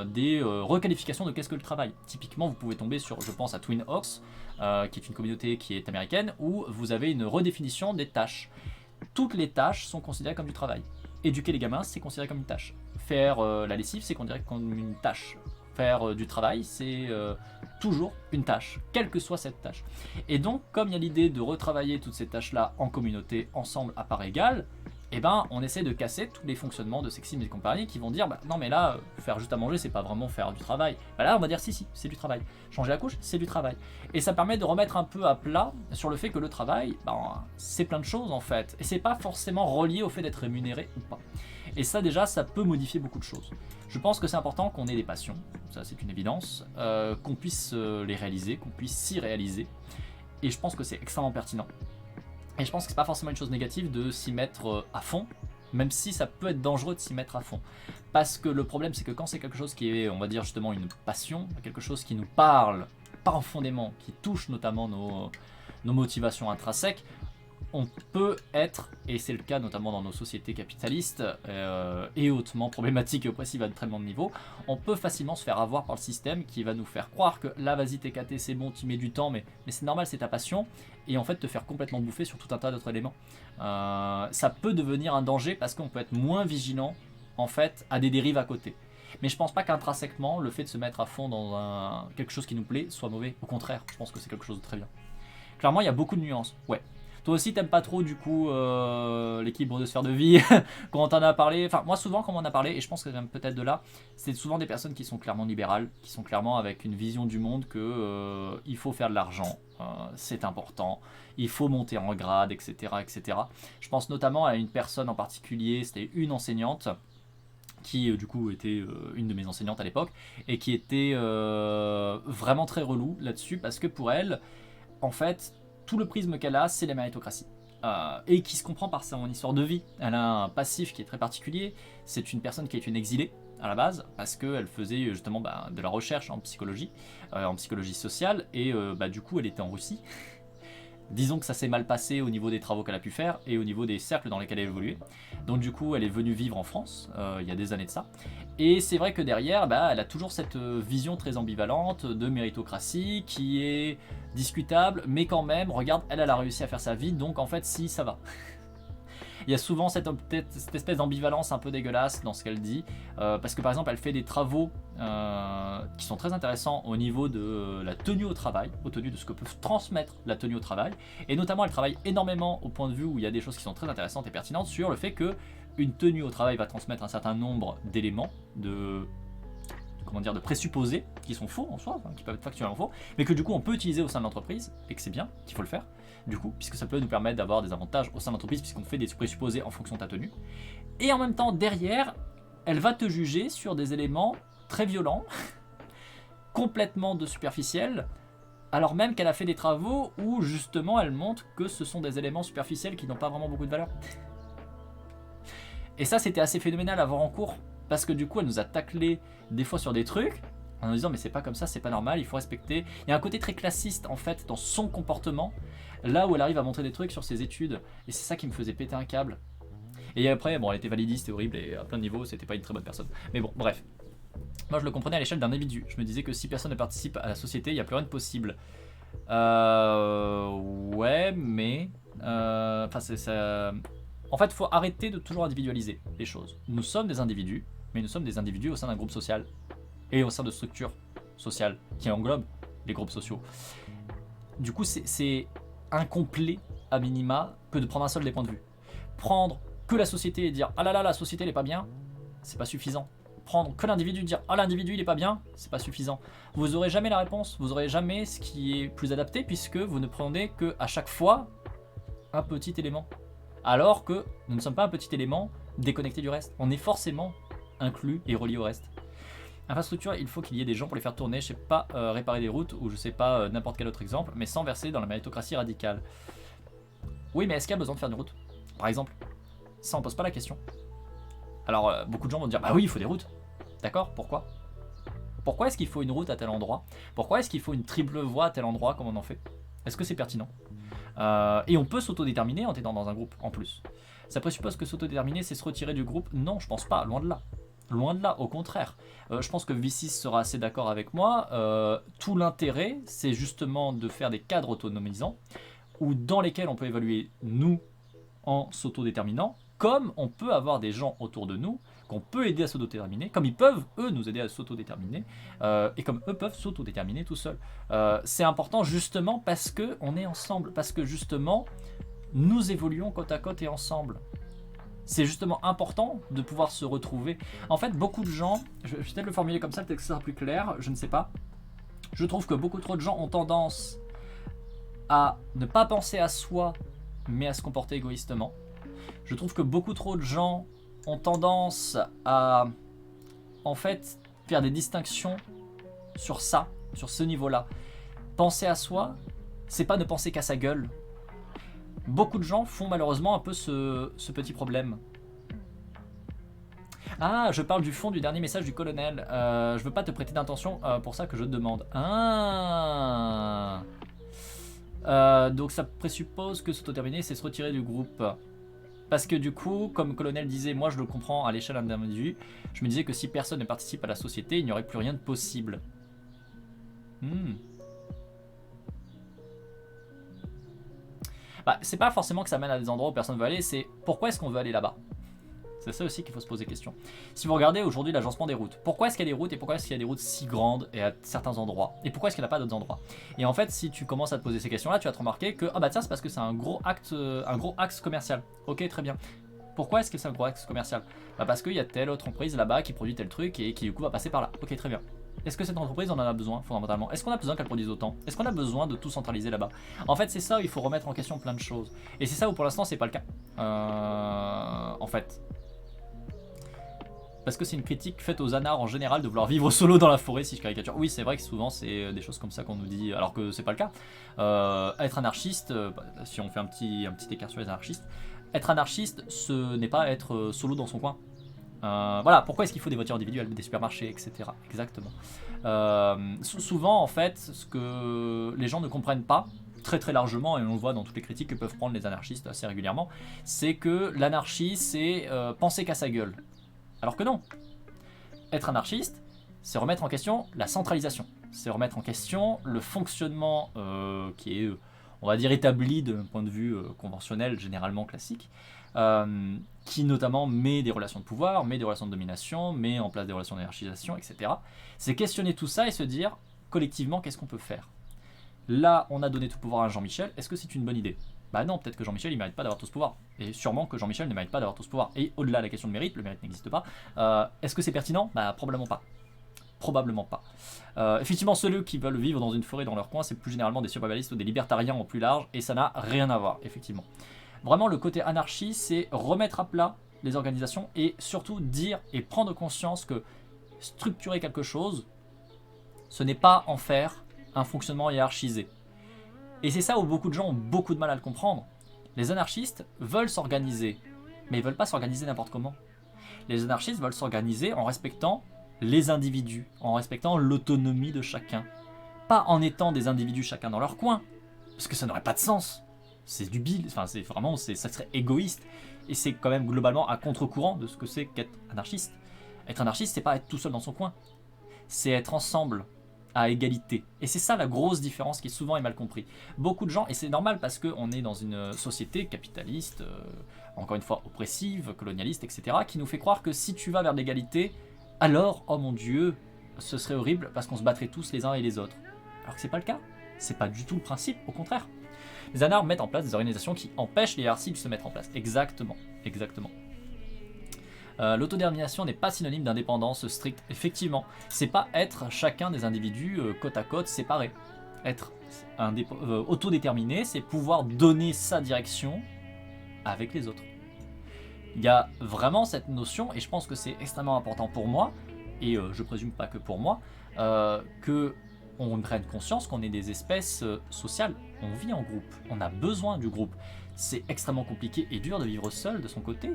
des requalifications de qu'est-ce que le travail. Typiquement, vous pouvez tomber sur, je pense à Twin Oaks, qui est une communauté qui est américaine, où vous avez une redéfinition des tâches. Toutes les tâches sont considérées comme du travail. Éduquer les gamins, c'est considéré comme une tâche. Faire la lessive, c'est considéré comme une tâche. Faire du travail, c'est toujours une tâche, quelle que soit cette tâche. Et donc, comme il y a l'idée de retravailler toutes ces tâches-là en communauté, ensemble, à part égale, eh ben, on essaie de casser tous les fonctionnements de Sexisme et compagnie qui vont dire, bah, non mais là, faire juste à manger, c'est pas vraiment faire du travail. Bah là, on va dire si, c'est du travail. Changer la couche, c'est du travail. Et ça permet de remettre un peu à plat sur le fait que le travail, bah, c'est plein de choses en fait. Et c'est pas forcément relié au fait d'être rémunéré ou pas. Et ça déjà, ça peut modifier beaucoup de choses. Je pense que c'est important qu'on ait des passions, ça c'est une évidence, qu'on puisse les réaliser, qu'on puisse s'y réaliser. Et je pense que c'est extrêmement pertinent. Et je pense que c'est pas forcément une chose négative de s'y mettre à fond, même si ça peut être dangereux de s'y mettre à fond. Parce que le problème c'est que quand c'est quelque chose qui est, on va dire justement une passion, quelque chose qui nous parle profondément, qui touche notamment nos motivations intrinsèques, on peut être, et c'est le cas notamment dans nos sociétés capitalistes et hautement problématiques et oppressives à de très bon niveau, on peut facilement se faire avoir par le système qui va nous faire croire que là vas-y t'es caté, c'est bon, tu mets du temps, mais c'est normal, c'est ta passion, et en fait te faire complètement bouffer sur tout un tas d'autres éléments. Ça peut devenir un danger parce qu'on peut être moins vigilant en fait à des dérives à côté. Mais je pense pas qu'intrinsèquement le fait de se mettre à fond dans quelque chose qui nous plaît soit mauvais, au contraire, je pense que c'est quelque chose de très bien. Clairement il y a beaucoup de nuances, ouais. Toi aussi t'aimes pas trop du coup l'équilibre de sphère de vie quand on t'en a parlé, enfin moi souvent quand on en a parlé, et je pense que même peut-être de là, c'est souvent des personnes qui sont clairement libérales, qui sont clairement avec une vision du monde que il faut faire de l'argent, c'est important, il faut monter en grade, etc., etc. Je pense notamment à une personne en particulier, c'était une enseignante, qui du coup était une de mes enseignantes à l'époque, et qui était vraiment très relou là-dessus, parce que pour elle, en fait, tout le prisme qu'elle a, c'est la méritocratie. Et qui se comprend par son histoire de vie. Elle a un passif qui est très particulier. C'est une personne qui est une exilée à la base, parce qu'elle faisait justement de la recherche en psychologie sociale, et du coup elle était en Russie. Disons que ça s'est mal passé au niveau des travaux qu'elle a pu faire et au niveau des cercles dans lesquels elle a évolué. Donc du coup elle est venue vivre en France, il y a des années de ça. Et c'est vrai que derrière, elle a toujours cette vision très ambivalente de méritocratie qui est discutable, mais quand même, regarde, elle a réussi à faire sa vie, donc en fait si, ça va. Il y a souvent cette espèce d'ambivalence un peu dégueulasse dans ce qu'elle dit, parce que par exemple elle fait des travaux qui sont très intéressants au niveau de la tenue au travail, au tenue de ce que peut transmettre la tenue au travail, et notamment elle travaille énormément au point de vue où il y a des choses qui sont très intéressantes et pertinentes sur le fait que une tenue au travail va transmettre un certain nombre d'éléments, de présupposés qui sont faux en soi, qui peuvent être factuellement faux, mais que du coup on peut utiliser au sein de l'entreprise, et que c'est bien, qu'il faut le faire, du coup, puisque ça peut nous permettre d'avoir des avantages au sein de l'entreprise, puisqu'on fait des présupposés en fonction de ta tenue. Et en même temps, derrière, elle va te juger sur des éléments très violents, complètement de superficiels, alors même qu'elle a fait des travaux où justement elle montre que ce sont des éléments superficiels qui n'ont pas vraiment beaucoup de valeur. Et ça, c'était assez phénoménal à voir en cours, parce que du coup, elle nous a taclé des fois sur des trucs, en nous disant mais c'est pas comme ça, c'est pas normal, il faut respecter. Il y a un côté très classiste en fait dans son comportement, là où elle arrive à montrer des trucs sur ses études, et c'est ça qui me faisait péter un câble. Et après, bon, elle était validiste, c'était horrible, et à plein de niveaux, c'était pas une très bonne personne. Mais bon, bref. Moi, je le comprenais à l'échelle d'un individu. Je me disais que si personne ne participe à la société, il n'y a plus rien de possible. Ouais, mais... Enfin, c'est ça... En fait, il faut arrêter de toujours individualiser les choses. Nous sommes des individus, mais nous sommes des individus au sein d'un groupe social et au sein de structures sociales qui englobent les groupes sociaux. Du coup, c'est incomplet à minima que de prendre un seul des points de vue. Prendre que la société et dire ah là là, la société elle est pas bien, c'est pas suffisant. prendre que l'individu, dire ah l'individu il est pas bien, c'est pas suffisant. Vous aurez jamais la réponse, vous aurez jamais ce qui est plus adapté puisque vous ne prenez que à chaque fois un petit élément. Alors que nous ne sommes pas un petit élément déconnecté du reste. On est forcément inclus et relié au reste. Infrastructure, il faut qu'il y ait des gens pour les faire tourner, je sais pas, réparer des routes ou je sais pas n'importe quel autre exemple, mais sans verser dans la méritocratie radicale. Oui, mais est-ce qu'il y a besoin de faire une route? Par exemple, ça on pose pas la question. Alors beaucoup de gens vont dire bah oui il faut des routes. D'accord, pourquoi? Pourquoi est-ce qu'il faut une route à tel endroit? Pourquoi est-ce qu'il faut une triple voie à tel endroit comme on en fait? Est-ce que c'est pertinent? Et on peut s'autodéterminer en étant dans un groupe en plus. Ça présuppose que s'autodéterminer c'est se retirer du groupe? Non, je pense pas, loin de là. Loin de là, au contraire. Je pense que V6 sera assez d'accord avec moi. Tout l'intérêt, c'est justement de faire des cadres autonomisants ou dans lesquels on peut évaluer nous en s'autodéterminant, comme on peut avoir des gens autour de nous qu'on peut aider à s'autodéterminer, comme ils peuvent eux nous aider à s'autodéterminer, et comme eux peuvent s'autodéterminer tout seuls. C'est important justement parce que on est ensemble, parce que justement nous évoluons côte à côte et ensemble. C'est justement important de pouvoir se retrouver. En fait, beaucoup de gens, je vais peut-être le formuler comme ça, peut-être que ça sera plus clair, je ne sais pas. Je trouve que beaucoup trop de gens ont tendance à ne pas penser à soi, mais à se comporter égoïstement. Je trouve que beaucoup trop de gens ont tendance à, en fait, faire des distinctions sur ça, sur ce niveau-là. Penser à soi, c'est pas ne penser qu'à sa gueule. Beaucoup de gens font malheureusement un peu ce petit problème. Ah, je parle du fond du dernier message du colonel. Je veux pas te prêter d'intention pour ça que je te demande. Ah. Donc ça présuppose que s'autoterminer, c'est se retirer du groupe. Parce que du coup, comme le colonel disait, moi je le comprends à l'échelle d'un individu, je me disais que si personne ne participe à la société, il n'y aurait plus rien de possible. Bah, c'est pas forcément que ça mène à des endroits où personne ne veut aller, c'est pourquoi est-ce qu'on veut aller là-bas? C'est ça aussi qu'il faut se poser question. Si vous regardez aujourd'hui l'agencement des routes, pourquoi est-ce qu'il y a des routes et pourquoi est-ce qu'il y a des routes si grandes et à certains endroits? Et pourquoi est-ce qu'il n'y en a pas d'autres endroits? Et en fait, si tu commences à te poser ces questions-là, tu vas te remarquer que ah bah tiens, c'est parce que c'est un gros axe commercial. Ok, très bien. Pourquoi est-ce que c'est un gros axe commercial? Bah parce qu'il y a telle autre entreprise là-bas qui produit tel truc et qui du coup va passer par là. Ok, très bien. Est-ce que cette entreprise on en a besoin fondamentalement? Est-ce qu'on a besoin qu'elle produise autant? Est-ce qu'on a besoin de tout centraliser là-bas? En fait, c'est ça où il faut remettre en question plein de choses. Et c'est ça où pour l'instant c'est pas le cas. En fait. Parce que c'est une critique faite aux anards en général de vouloir vivre solo dans la forêt, si je caricature. Oui, c'est vrai que souvent c'est des choses comme ça qu'on nous dit, alors que c'est pas le cas. Être anarchiste, si on fait un petit écart sur les anarchistes, être anarchiste, ce n'est pas être solo dans son coin. Voilà, pourquoi est-ce qu'il faut des voitures individuelles, des supermarchés, etc. Exactement. Souvent, en fait, ce que les gens ne comprennent pas, très très largement, et on le voit dans toutes les critiques que peuvent prendre les anarchistes assez régulièrement, c'est que l'anarchie, c'est penser qu'à sa gueule. Alors que non. Être anarchiste, c'est remettre en question la centralisation. C'est remettre en question le fonctionnement qui est, on va dire, établi d'un point de vue conventionnel, généralement classique, qui notamment met des relations de pouvoir, met des relations de domination, met en place des relations d'anarchisation, etc. C'est questionner tout ça et se dire, collectivement, qu'est-ce qu'on peut faire? Là, on a donné tout pouvoir à Jean-Michel, est-ce que c'est une bonne idée? Bah non, peut-être que Jean-Michel il mérite pas d'avoir tout ce pouvoir. Et sûrement que Jean-Michel ne mérite pas d'avoir tout ce pouvoir. Et au-delà de la question de mérite, le mérite n'existe pas. Est-ce que c'est pertinent? Bah probablement pas. Probablement pas. Effectivement, ceux qui veulent vivre dans une forêt dans leur coin, c'est plus généralement des survivalistes ou des libertariens au plus large, et ça n'a rien à voir, effectivement. Vraiment, le côté anarchie, c'est remettre à plat les organisations et surtout dire et prendre conscience que structurer quelque chose, ce n'est pas en faire un fonctionnement hiérarchisé. Et c'est ça où beaucoup de gens ont beaucoup de mal à le comprendre. Les anarchistes veulent s'organiser, mais ils veulent pas s'organiser n'importe comment. Les anarchistes veulent s'organiser en respectant les individus, en respectant l'autonomie de chacun. Pas en étant des individus chacun dans leur coin, parce que ça n'aurait pas de sens. C'est du bile, enfin c'est vraiment, ça serait égoïste. Et c'est quand même globalement à contre-courant de ce que c'est qu'être anarchiste. Être anarchiste, c'est pas être tout seul dans son coin. C'est être ensemble, à égalité. Et c'est ça la grosse différence qui souvent est mal compris. Beaucoup de gens, et c'est normal parce qu'on est dans une société capitaliste, encore une fois oppressive, colonialiste, etc., qui nous fait croire que si tu vas vers l'égalité, alors, oh mon Dieu, ce serait horrible parce qu'on se battrait tous les uns et les autres. Alors que c'est pas le cas. C'est pas du tout le principe, au contraire. Les anards mettent en place des organisations qui empêchent les hiérarchies de se mettre en place. Exactement, exactement. L'autodétermination n'est pas synonyme d'indépendance stricte. Effectivement, c'est pas être chacun des individus côte à côte séparés. Être autodéterminé, c'est pouvoir donner sa direction avec les autres. Il y a vraiment cette notion, et je pense que c'est extrêmement important pour moi, et je présume pas que pour moi, que on prenne conscience qu'on est des espèces sociales. On vit en groupe, on a besoin du groupe. C'est extrêmement compliqué et dur de vivre seul de son côté.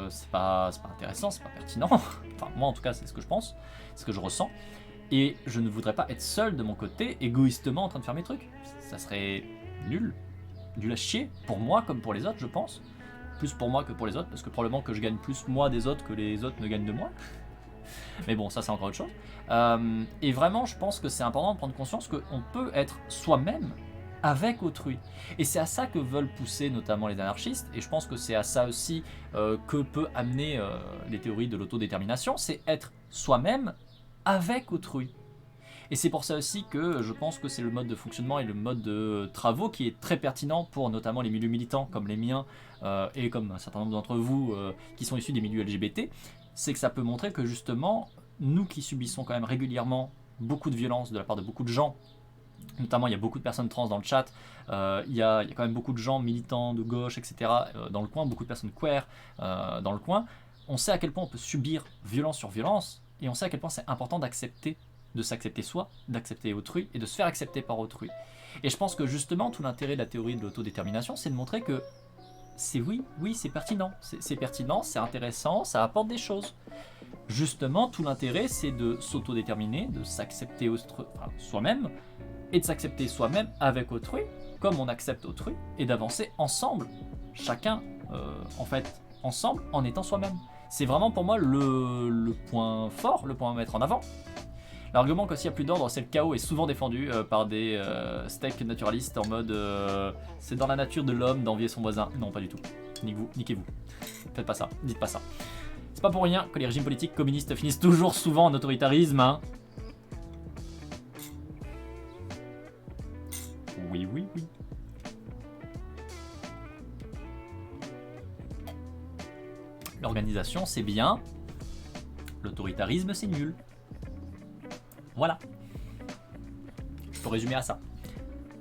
C'est pas intéressant, c'est pas pertinent. Enfin, moi en tout cas, c'est ce que je pense, c'est ce que je ressens. Et je ne voudrais pas être seul de mon côté, égoïstement en train de faire mes trucs. Ça serait nul à chier, pour moi comme pour les autres, je pense. Plus pour moi que pour les autres, parce que probablement que je gagne plus moi des autres que les autres ne gagnent de moi. Mais bon, ça c'est encore autre chose. Et vraiment, je pense que c'est important de prendre conscience qu'on peut être soi-même avec autrui. Et c'est à ça que veulent pousser notamment les anarchistes, et je pense que c'est à ça aussi que peut amener les théories de l'autodétermination, c'est être soi-même avec autrui. Et c'est pour ça aussi que je pense que c'est le mode de fonctionnement et le mode de travaux qui est très pertinent pour notamment les milieux militants comme les miens et comme un certain nombre d'entre vous qui sont issus des milieux LGBT, c'est que ça peut montrer que justement, nous qui subissons quand même régulièrement beaucoup de violence de la part de beaucoup de gens, notamment il y a beaucoup de personnes trans dans le chat, il y a quand même beaucoup de gens militants de gauche, etc. Dans le coin, beaucoup de personnes queer dans le coin, on sait à quel point on peut subir violence sur violence, et on sait à quel point c'est important d'accepter, de s'accepter soi, d'accepter autrui, et de se faire accepter par autrui. Et je pense que justement, tout l'intérêt de la théorie de l'autodétermination, c'est de montrer que c'est oui, c'est pertinent, c'est intéressant, ça apporte des choses. Justement, tout l'intérêt, c'est de s'autodéterminer, de s'accepter soi-même, et de s'accepter soi-même avec autrui, comme on accepte autrui, et d'avancer ensemble, chacun, en fait, ensemble, en étant soi-même. C'est vraiment pour moi le point fort, le point à mettre en avant. L'argument que s'il n'y a plus d'ordre, c'est le chaos est souvent défendu par des steaks naturalistes en mode c'est dans la nature de l'homme d'envier son voisin. Non, pas du tout. Niquez-vous. Faites pas ça, dites pas ça. C'est pas pour rien que les régimes politiques communistes finissent toujours souvent en autoritarisme, hein. Oui. L'organisation, c'est bien. L'autoritarisme, c'est nul. Voilà. Je peux résumer à ça.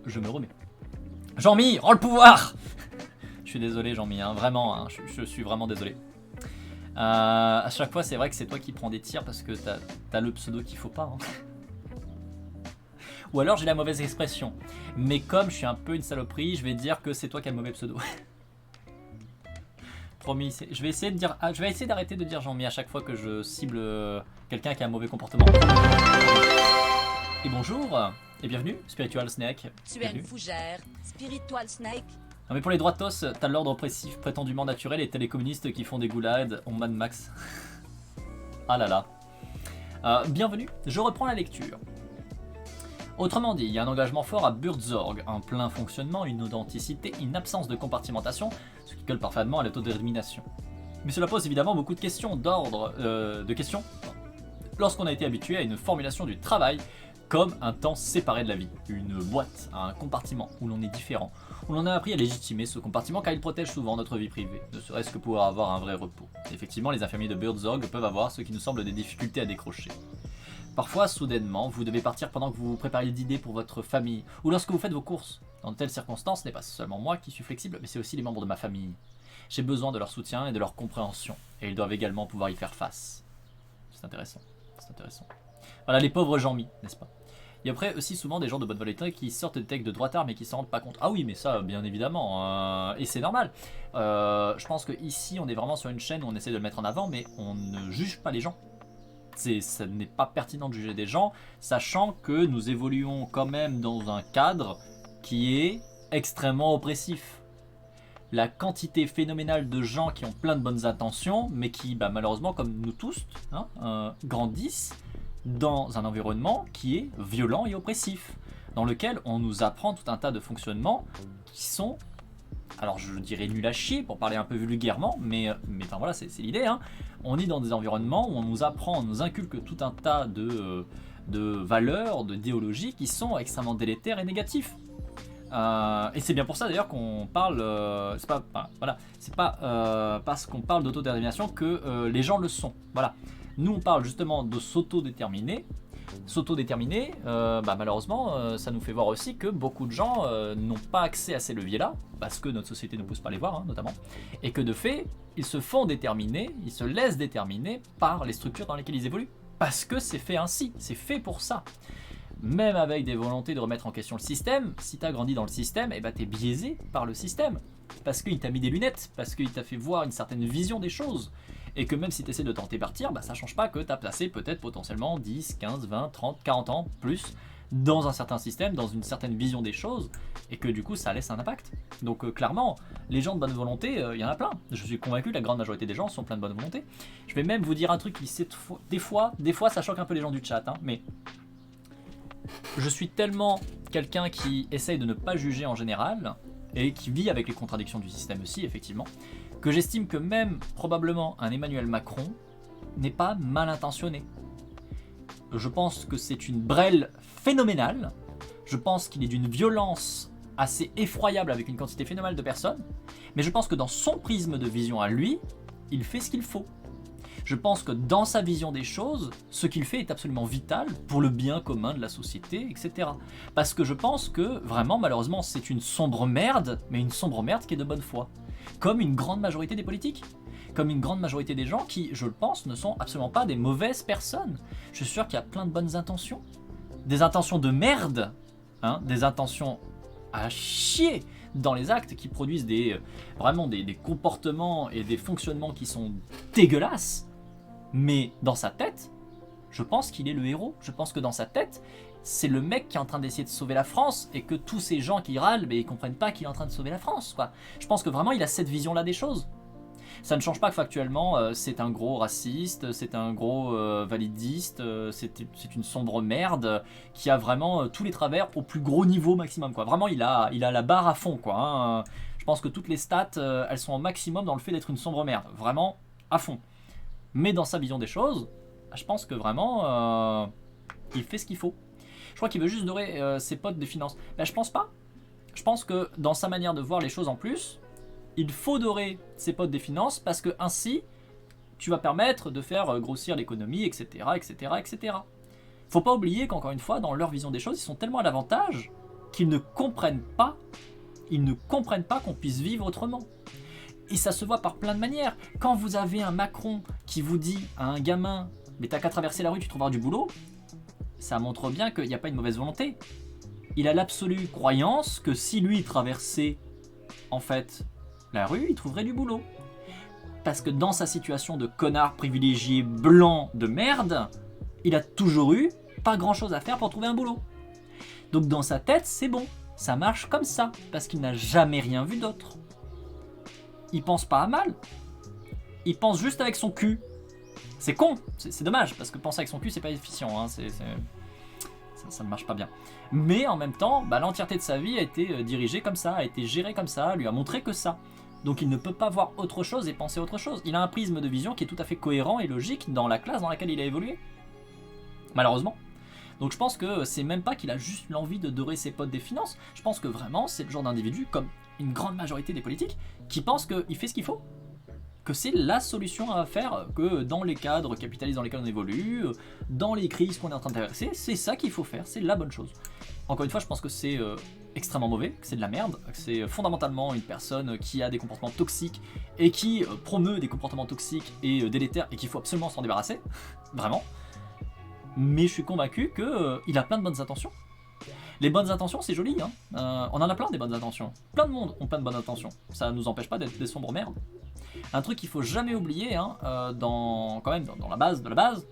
Je me remets. Jean-Mi, rends le pouvoir. Je suis désolé, Jean-Mi, hein, vraiment, hein, je suis vraiment désolé. À chaque fois, c'est vrai que c'est toi qui prends des tirs parce que t'as le pseudo qu'il faut pas. Hein. Ou alors j'ai la mauvaise expression. Mais comme je suis un peu une saloperie, je vais dire que c'est toi qui as le mauvais pseudo. Promis, je vais essayer d'arrêter de dire Jean-Mi à chaque fois que je cible quelqu'un qui a un mauvais comportement. Et bonjour, et bienvenue, Spiritual Snake. Tu es une fougère, Spiritual Snake. Non mais pour les droitos, t'as l'ordre oppressif prétendument naturel et t'as les communistes qui font des goulags en Mad Max. Ah là là. Bienvenue, je reprends la lecture. Autrement dit, il y a un engagement fort à Burzorg, un plein fonctionnement, une authenticité, une absence de compartimentation, ce qui colle parfaitement à l'autodétermination. Mais cela pose évidemment beaucoup de questions lorsqu'on a été habitué à une formulation du travail comme un temps séparé de la vie, une boîte, un compartiment où l'on est différent, où l'on a appris à légitimer ce compartiment car il protège souvent notre vie privée, ne serait-ce que pour avoir un vrai repos. Effectivement, les infirmiers de Burzorg peuvent avoir ce qui nous semble des difficultés à décrocher. Parfois, soudainement, vous devez partir pendant que vous vous préparez le dîner pour votre famille, ou lorsque vous faites vos courses. Dans de telles circonstances, ce n'est pas seulement moi qui suis flexible, mais c'est aussi les membres de ma famille. J'ai besoin de leur soutien et de leur compréhension, et ils doivent également pouvoir y faire face. C'est intéressant, c'est intéressant. Voilà les pauvres Jean-Mi, n'est-ce pas? Il y a après aussi souvent des gens de bonne volonté qui sortent des textes de droitard mais qui s'en rendent pas compte. Ah oui, mais ça, bien évidemment, et c'est normal. Je pense qu'ici, on est vraiment sur une chaîne où on essaie de le mettre en avant, mais on ne juge pas les gens. Ça n'est pas pertinent de juger des gens, sachant que nous évoluons quand même dans un cadre qui est extrêmement oppressif. La quantité phénoménale de gens qui ont plein de bonnes intentions, mais qui, malheureusement, comme nous tous, grandissent dans un environnement qui est violent et oppressif, dans lequel on nous apprend tout un tas de fonctionnements qui sont, alors je dirais nul à chier pour parler un peu vulgairement, mais enfin voilà, c'est l'idée, hein. On est dans des environnements où on nous apprend, on nous inculque tout un tas de valeurs, d'idéologies qui sont extrêmement délétères et négatifs. Et c'est bien pour ça d'ailleurs qu'on parle, c'est pas parce qu'on parle d'autodétermination que les gens le sont. Voilà. Nous on parle justement de s'autodéterminer. S'autodéterminer, malheureusement, ça nous fait voir aussi que beaucoup de gens n'ont pas accès à ces leviers-là, parce que notre société ne pousse pas à les voir, hein, notamment, et que de fait, ils se font déterminer, ils se laissent déterminer par les structures dans lesquelles ils évoluent. Parce que c'est fait ainsi, c'est fait pour ça. Même avec des volontés de remettre en question le système, si tu as grandi dans le système, t'es biaisé par le système. Parce qu'il t'a mis des lunettes, parce qu'il t'a fait voir une certaine vision des choses. Et que même si tu essaies de t'en départir, ça change pas que tu as placé peut-être potentiellement 10, 15, 20, 30, 40 ans plus dans un certain système, dans une certaine vision des choses, et que du coup ça laisse un impact. Donc clairement, les gens de bonne volonté, il y en a plein. Je suis convaincu que la grande majorité des gens sont pleins de bonne volonté. Je vais même vous dire un truc qui, des fois ça choque un peu les gens du chat, hein, mais je suis tellement quelqu'un qui essaye de ne pas juger en général, et qui vit avec les contradictions du système aussi, effectivement, que j'estime que même probablement un Emmanuel Macron n'est pas mal intentionné. Je pense que c'est une brêle phénoménale, je pense qu'il est d'une violence assez effroyable avec une quantité phénoménale de personnes, mais je pense que dans son prisme de vision à lui, il fait ce qu'il faut. Je pense que dans sa vision des choses, ce qu'il fait est absolument vital pour le bien commun de la société, etc. Parce que je pense que, vraiment, malheureusement, c'est une sombre merde, mais une sombre merde qui est de bonne foi. Comme une grande majorité des politiques. Comme une grande majorité des gens qui, je le pense, ne sont absolument pas des mauvaises personnes. Je suis sûr qu'il y a plein de bonnes intentions. Des intentions de merde, hein, des intentions à chier dans les actes qui produisent vraiment des comportements et des fonctionnements qui sont dégueulasses. Mais dans sa tête, je pense qu'il est le héros. Je pense que dans sa tête, c'est le mec qui est en train d'essayer de sauver la France et que tous ces gens qui râlent, ils comprennent pas qu'il est en train de sauver la France, quoi. Je pense que vraiment il a cette vision-là des choses. Ça ne change pas que factuellement c'est un gros raciste, c'est un gros validiste, c'est une sombre merde qui a vraiment tous les travers au plus gros niveau maximum, quoi. Vraiment il a la barre à fond, quoi, hein. Je pense que toutes les stats elles sont au maximum dans le fait d'être une sombre merde, vraiment à fond. Mais dans sa vision des choses, je pense que vraiment il fait ce qu'il faut. Je crois qu'il veut juste dorer ses potes des finances. Je pense pas. Je pense que dans sa manière de voir les choses en plus, il faut dorer ses potes des finances parce que ainsi tu vas permettre de faire grossir l'économie, etc., etc., etc. Faut pas oublier qu'encore une fois, dans leur vision des choses, ils sont tellement à l'avantage qu'ils ne comprennent pas qu'on puisse vivre autrement. Et ça se voit par plein de manières. Quand vous avez un Macron qui vous dit à un gamin « mais t'as qu'à traverser la rue, tu trouveras du boulot », ça montre bien qu'il n'y a pas une mauvaise volonté. Il a l'absolue croyance que si lui traversait en fait la rue, il trouverait du boulot. Parce que dans sa situation de connard privilégié blanc de merde, il a toujours eu pas grand chose à faire pour trouver un boulot. Donc dans sa tête, c'est bon, ça marche comme ça, parce qu'il n'a jamais rien vu d'autre. Il pense pas à mal, il pense juste avec son cul. C'est con, c'est dommage, parce que penser avec son cul c'est pas efficient, hein, ça ne marche pas bien. Mais en même temps, l'entièreté de sa vie a été dirigée comme ça, a été gérée comme ça, lui a montré que ça. Donc il ne peut pas voir autre chose et penser autre chose. Il a un prisme de vision qui est tout à fait cohérent et logique dans la classe dans laquelle il a évolué. Malheureusement. Donc je pense que c'est même pas qu'il a juste l'envie de dorer ses potes des finances. Je pense que vraiment c'est le genre d'individu, comme une grande majorité des politiques, qui pense qu'il fait ce qu'il faut. Que c'est la solution à faire, que dans les cadres capitalistes dans lesquels on évolue, dans les crises qu'on est en train de traverser, c'est ça qu'il faut faire, c'est la bonne chose. Encore une fois, je pense que c'est extrêmement mauvais, que c'est de la merde, que c'est fondamentalement une personne qui a des comportements toxiques et qui promeut des comportements toxiques et délétères et qu'il faut absolument s'en débarrasser, vraiment. Mais je suis convaincu qu'il a plein de bonnes intentions. Les bonnes intentions, c'est joli, hein. On en a plein des bonnes intentions. Plein de monde ont plein de bonnes intentions. Ça ne nous empêche pas d'être des sombres merdes. Un truc qu'il faut jamais oublier, hein, dans la base de la base,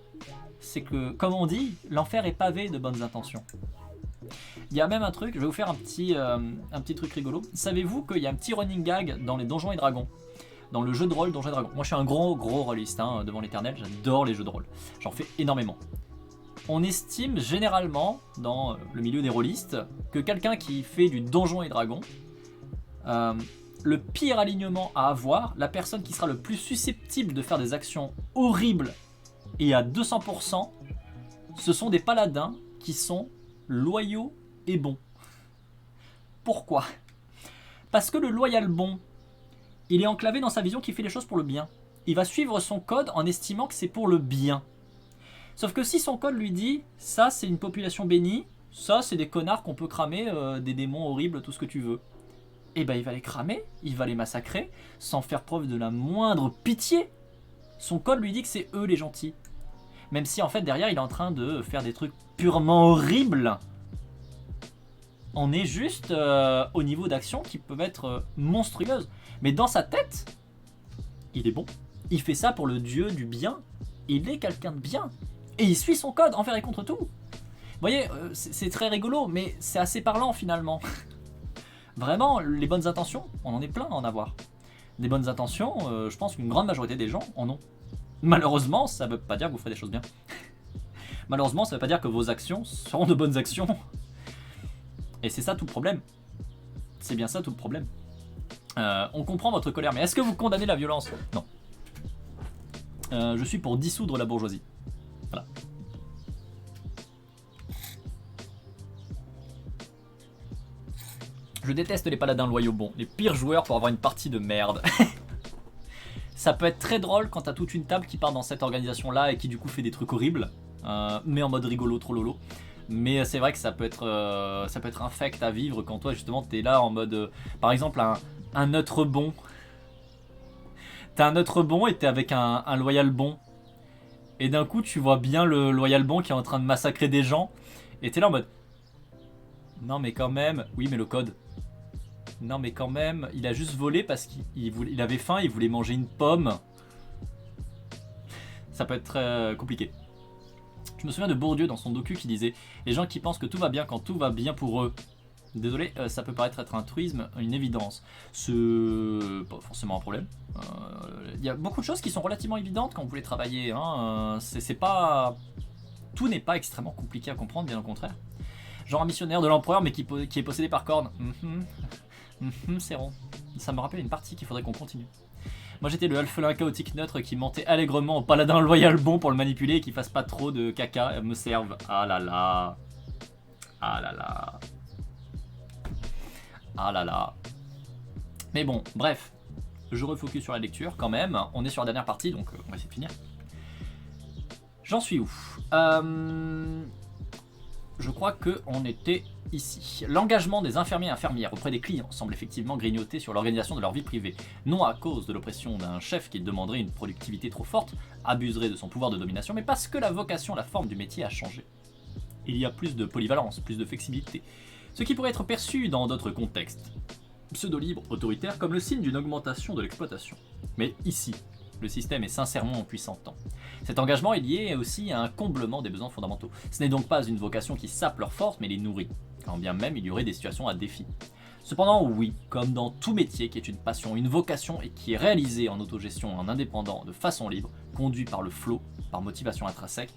c'est que, comme on dit, l'enfer est pavé de bonnes intentions. Il y a même un truc, je vais vous faire un petit truc rigolo. Savez-vous qu'il y a un petit running gag dans les Donjons et Dragons, dans le jeu de rôle Donjons et Dragons. Moi je suis un gros rôliste, hein, devant l'éternel, j'adore les jeux de rôle. J'en fais énormément. On estime généralement, dans le milieu des rôlistes, que quelqu'un qui fait du Donjons et Dragons, le pire alignement à avoir, la personne qui sera le plus susceptible de faire des actions horribles et à 200%, ce sont des paladins qui sont loyaux et bons. Pourquoi? Parce que le loyal bon, il est enclavé dans sa vision qui fait les choses pour le bien. Il va suivre son code en estimant que c'est pour le bien. Sauf que si son code lui dit, ça c'est une population bénie, ça c'est des connards qu'on peut cramer, des démons horribles, tout ce que tu veux. Et ben il va les cramer, il va les massacrer, sans faire preuve de la moindre pitié. Son code lui dit que c'est eux les gentils. Même si en fait derrière il est en train de faire des trucs purement horribles. On est juste au niveau d'action qui peuvent être monstrueuses. Mais dans sa tête, il est bon. Il fait ça pour le dieu du bien. Il est quelqu'un de bien. Et il suit son code envers et contre tout. Vous voyez, c'est très rigolo, mais c'est assez parlant finalement. Vraiment, les bonnes intentions, on en est plein à en avoir. Des bonnes intentions, je pense qu'une grande majorité des gens en ont. Malheureusement, ça ne veut pas dire que vous ferez des choses bien. Malheureusement, ça ne veut pas dire que vos actions seront de bonnes actions. Et c'est ça tout le problème. C'est bien ça tout le problème. On comprend votre colère, mais est-ce que vous condamnez la violence? Non. Je suis pour dissoudre la bourgeoisie. Voilà. Je déteste les paladins loyaux bons, les pires joueurs pour avoir une partie de merde. Ça peut être très drôle quand t'as toute une table qui part dans cette organisation-là et qui du coup fait des trucs horribles, mais en mode rigolo, trop lolo. Mais c'est vrai que ça peut être infect à vivre quand toi justement t'es là en mode, par exemple un neutre bon. T'as un neutre bon et t'es avec un loyal bon. Et d'un coup tu vois bien le loyal bon qui est en train de massacrer des gens. Et t'es là en mode, non mais quand même, oui mais le code. Non mais quand même, il a juste volé parce qu'il avait faim, il voulait manger une pomme. Ça peut être très compliqué. Je me souviens de Bourdieu dans son docu qui disait « Les gens qui pensent que tout va bien quand tout va bien pour eux ». Désolé, ça peut paraître être un truisme, une évidence. C'est pas forcément un problème. Il y a beaucoup de choses qui sont relativement évidentes quand vous voulez travailler. Hein. C'est pas... Tout n'est pas extrêmement compliqué à comprendre, bien au contraire. Genre un missionnaire de l'empereur mais qui est possédé par corne. C'est rond. Ça me rappelle une partie qu'il faudrait qu'on continue. Moi j'étais le alphelin chaotique neutre qui mentait allègrement au paladin loyal bon pour le manipuler et qu'il fasse pas trop de caca et me serve. Ah là là. Ah là là. Ah là là. Mais bon, bref. Je refocus sur la lecture quand même. On est sur la dernière partie donc on va essayer de finir. J'en suis où? Je crois qu'on était ici. L'engagement des infirmiers et infirmières auprès des clients semble effectivement grignoter sur l'organisation de leur vie privée, non à cause de l'oppression d'un chef qui demanderait une productivité trop forte, abuserait de son pouvoir de domination, mais parce que la vocation, la forme du métier a changé. Il y a plus de polyvalence, plus de flexibilité, ce qui pourrait être perçu dans d'autres contextes, pseudo-libre, autoritaire, comme le signe d'une augmentation de l'exploitation. Mais ici, le système est sincèrement en puissant temps. Cet engagement est lié aussi à un comblement des besoins fondamentaux. Ce n'est donc pas une vocation qui sape leurs forces, mais les nourrit, quand bien même il y aurait des situations à défi. Cependant, oui, comme dans tout métier qui est une passion, une vocation et qui est réalisé en autogestion, en indépendant, de façon libre, conduit par le flow, par motivation intrinsèque,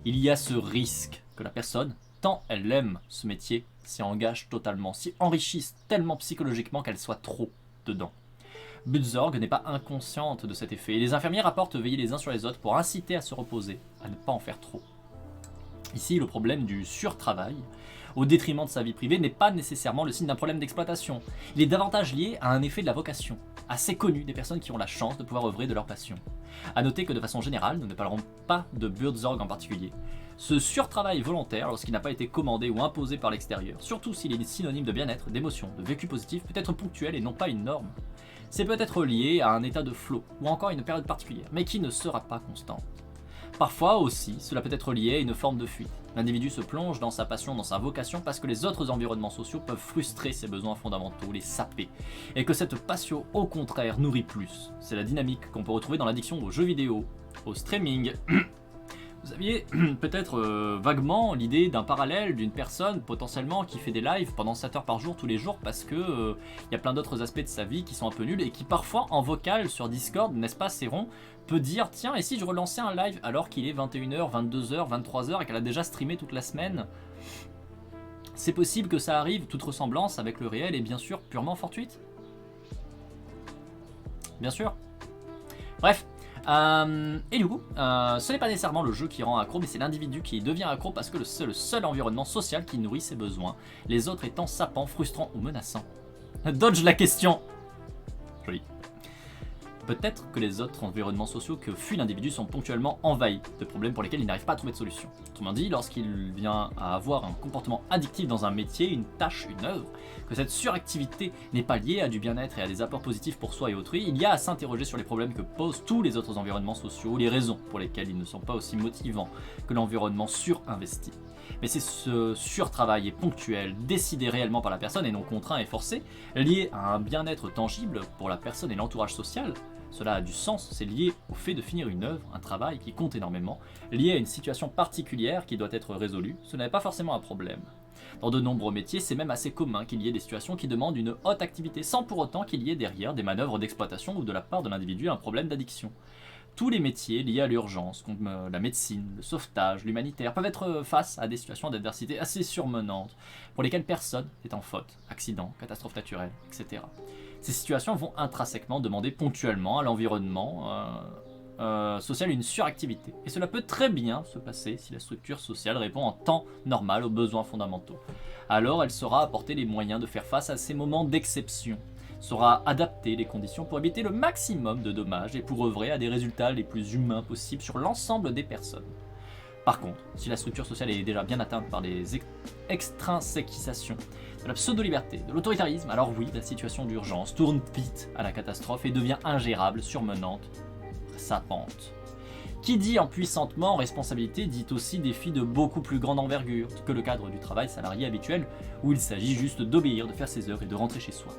il y a ce risque que la personne, tant elle aime ce métier, s'y engage totalement, s'y enrichisse tellement psychologiquement qu'elle soit trop dedans. Butzorg n'est pas inconsciente de cet effet, et les infirmiers rapportent veiller les uns sur les autres pour inciter à se reposer, à ne pas en faire trop. Ici, le problème du surtravail, au détriment de sa vie privée, n'est pas nécessairement le signe d'un problème d'exploitation. Il est davantage lié à un effet de la vocation, assez connu des personnes qui ont la chance de pouvoir œuvrer de leur passion. A noter que de façon générale, nous ne parlerons pas de Butzorg en particulier. Ce surtravail volontaire, lorsqu'il n'a pas été commandé ou imposé par l'extérieur, surtout s'il est synonyme de bien-être, d'émotion, de vécu positif, peut être ponctuel et non pas une norme. C'est peut-être lié à un état de flow, ou encore à une période particulière, mais qui ne sera pas constante. Parfois aussi, cela peut être lié à une forme de fuite. L'individu se plonge dans sa passion, dans sa vocation, parce que les autres environnements sociaux peuvent frustrer ses besoins fondamentaux, les saper, et que cette passion, au contraire, nourrit plus. C'est la dynamique qu'on peut retrouver dans l'addiction aux jeux vidéo, au streaming. Vous aviez peut-être vaguement l'idée d'un parallèle d'une personne potentiellement qui fait des lives pendant 7 heures par jour tous les jours parce que y a plein d'autres aspects de sa vie qui sont un peu nuls et qui parfois en vocal sur Discord, n'est-ce pas, Céron, peut dire tiens et si je relançais un live alors qu'il est 21h, 22h, 23h et qu'elle a déjà streamé toute la semaine. C'est possible que ça arrive, toute ressemblance avec le réel est bien sûr purement fortuite. Bien sûr. Bref. Et du coup, ce n'est pas nécessairement le jeu qui rend accro, mais c'est l'individu qui devient accro parce que c'est le seul environnement social qui nourrit ses besoins, les autres étant sapants, frustrants ou menaçants. Dodge la question. Joli. Peut-être que les autres environnements sociaux que fuit l'individu sont ponctuellement envahis de problèmes pour lesquels il n'arrive pas à trouver de solution. Autrement dit, lorsqu'il vient à avoir un comportement addictif dans un métier, une tâche, une œuvre, que cette suractivité n'est pas liée à du bien-être et à des apports positifs pour soi et autrui, il y a à s'interroger sur les problèmes que posent tous les autres environnements sociaux ou les raisons pour lesquelles ils ne sont pas aussi motivants que l'environnement surinvesti. Mais c'est ce surtravail est ponctuel, décidé réellement par la personne et non contraint et forcé, lié à un bien-être tangible pour la personne et l'entourage social. Cela a du sens, c'est lié au fait de finir une œuvre, un travail qui compte énormément, lié à une situation particulière qui doit être résolue, ce n'est pas forcément un problème. Dans de nombreux métiers, c'est même assez commun qu'il y ait des situations qui demandent une haute activité, sans pour autant qu'il y ait derrière des manœuvres d'exploitation ou de la part de l'individu un problème d'addiction. Tous les métiers liés à l'urgence, comme la médecine, le sauvetage, l'humanitaire, peuvent être face à des situations d'adversité assez surmenantes, pour lesquelles personne n'est en faute, accident, catastrophe naturelle, etc. Ces situations vont intrinsèquement demander ponctuellement à l'environnement social une suractivité. Et cela peut très bien se passer si la structure sociale répond en temps normal aux besoins fondamentaux. Alors elle saura apporter les moyens de faire face à ces moments d'exception, saura adapter les conditions pour éviter le maximum de dommages et pour œuvrer à des résultats les plus humains possibles sur l'ensemble des personnes. Par contre, si la structure sociale est déjà bien atteinte par les extrinséquisations de la pseudo-liberté, de l'autoritarisme, alors oui, la situation d'urgence tourne vite à la catastrophe et devient ingérable, surmenante, sapante. Qui dit empuissantement responsabilité dit aussi défi de beaucoup plus grande envergure que le cadre du travail salarié habituel où il s'agit juste d'obéir, de faire ses heures et de rentrer chez soi.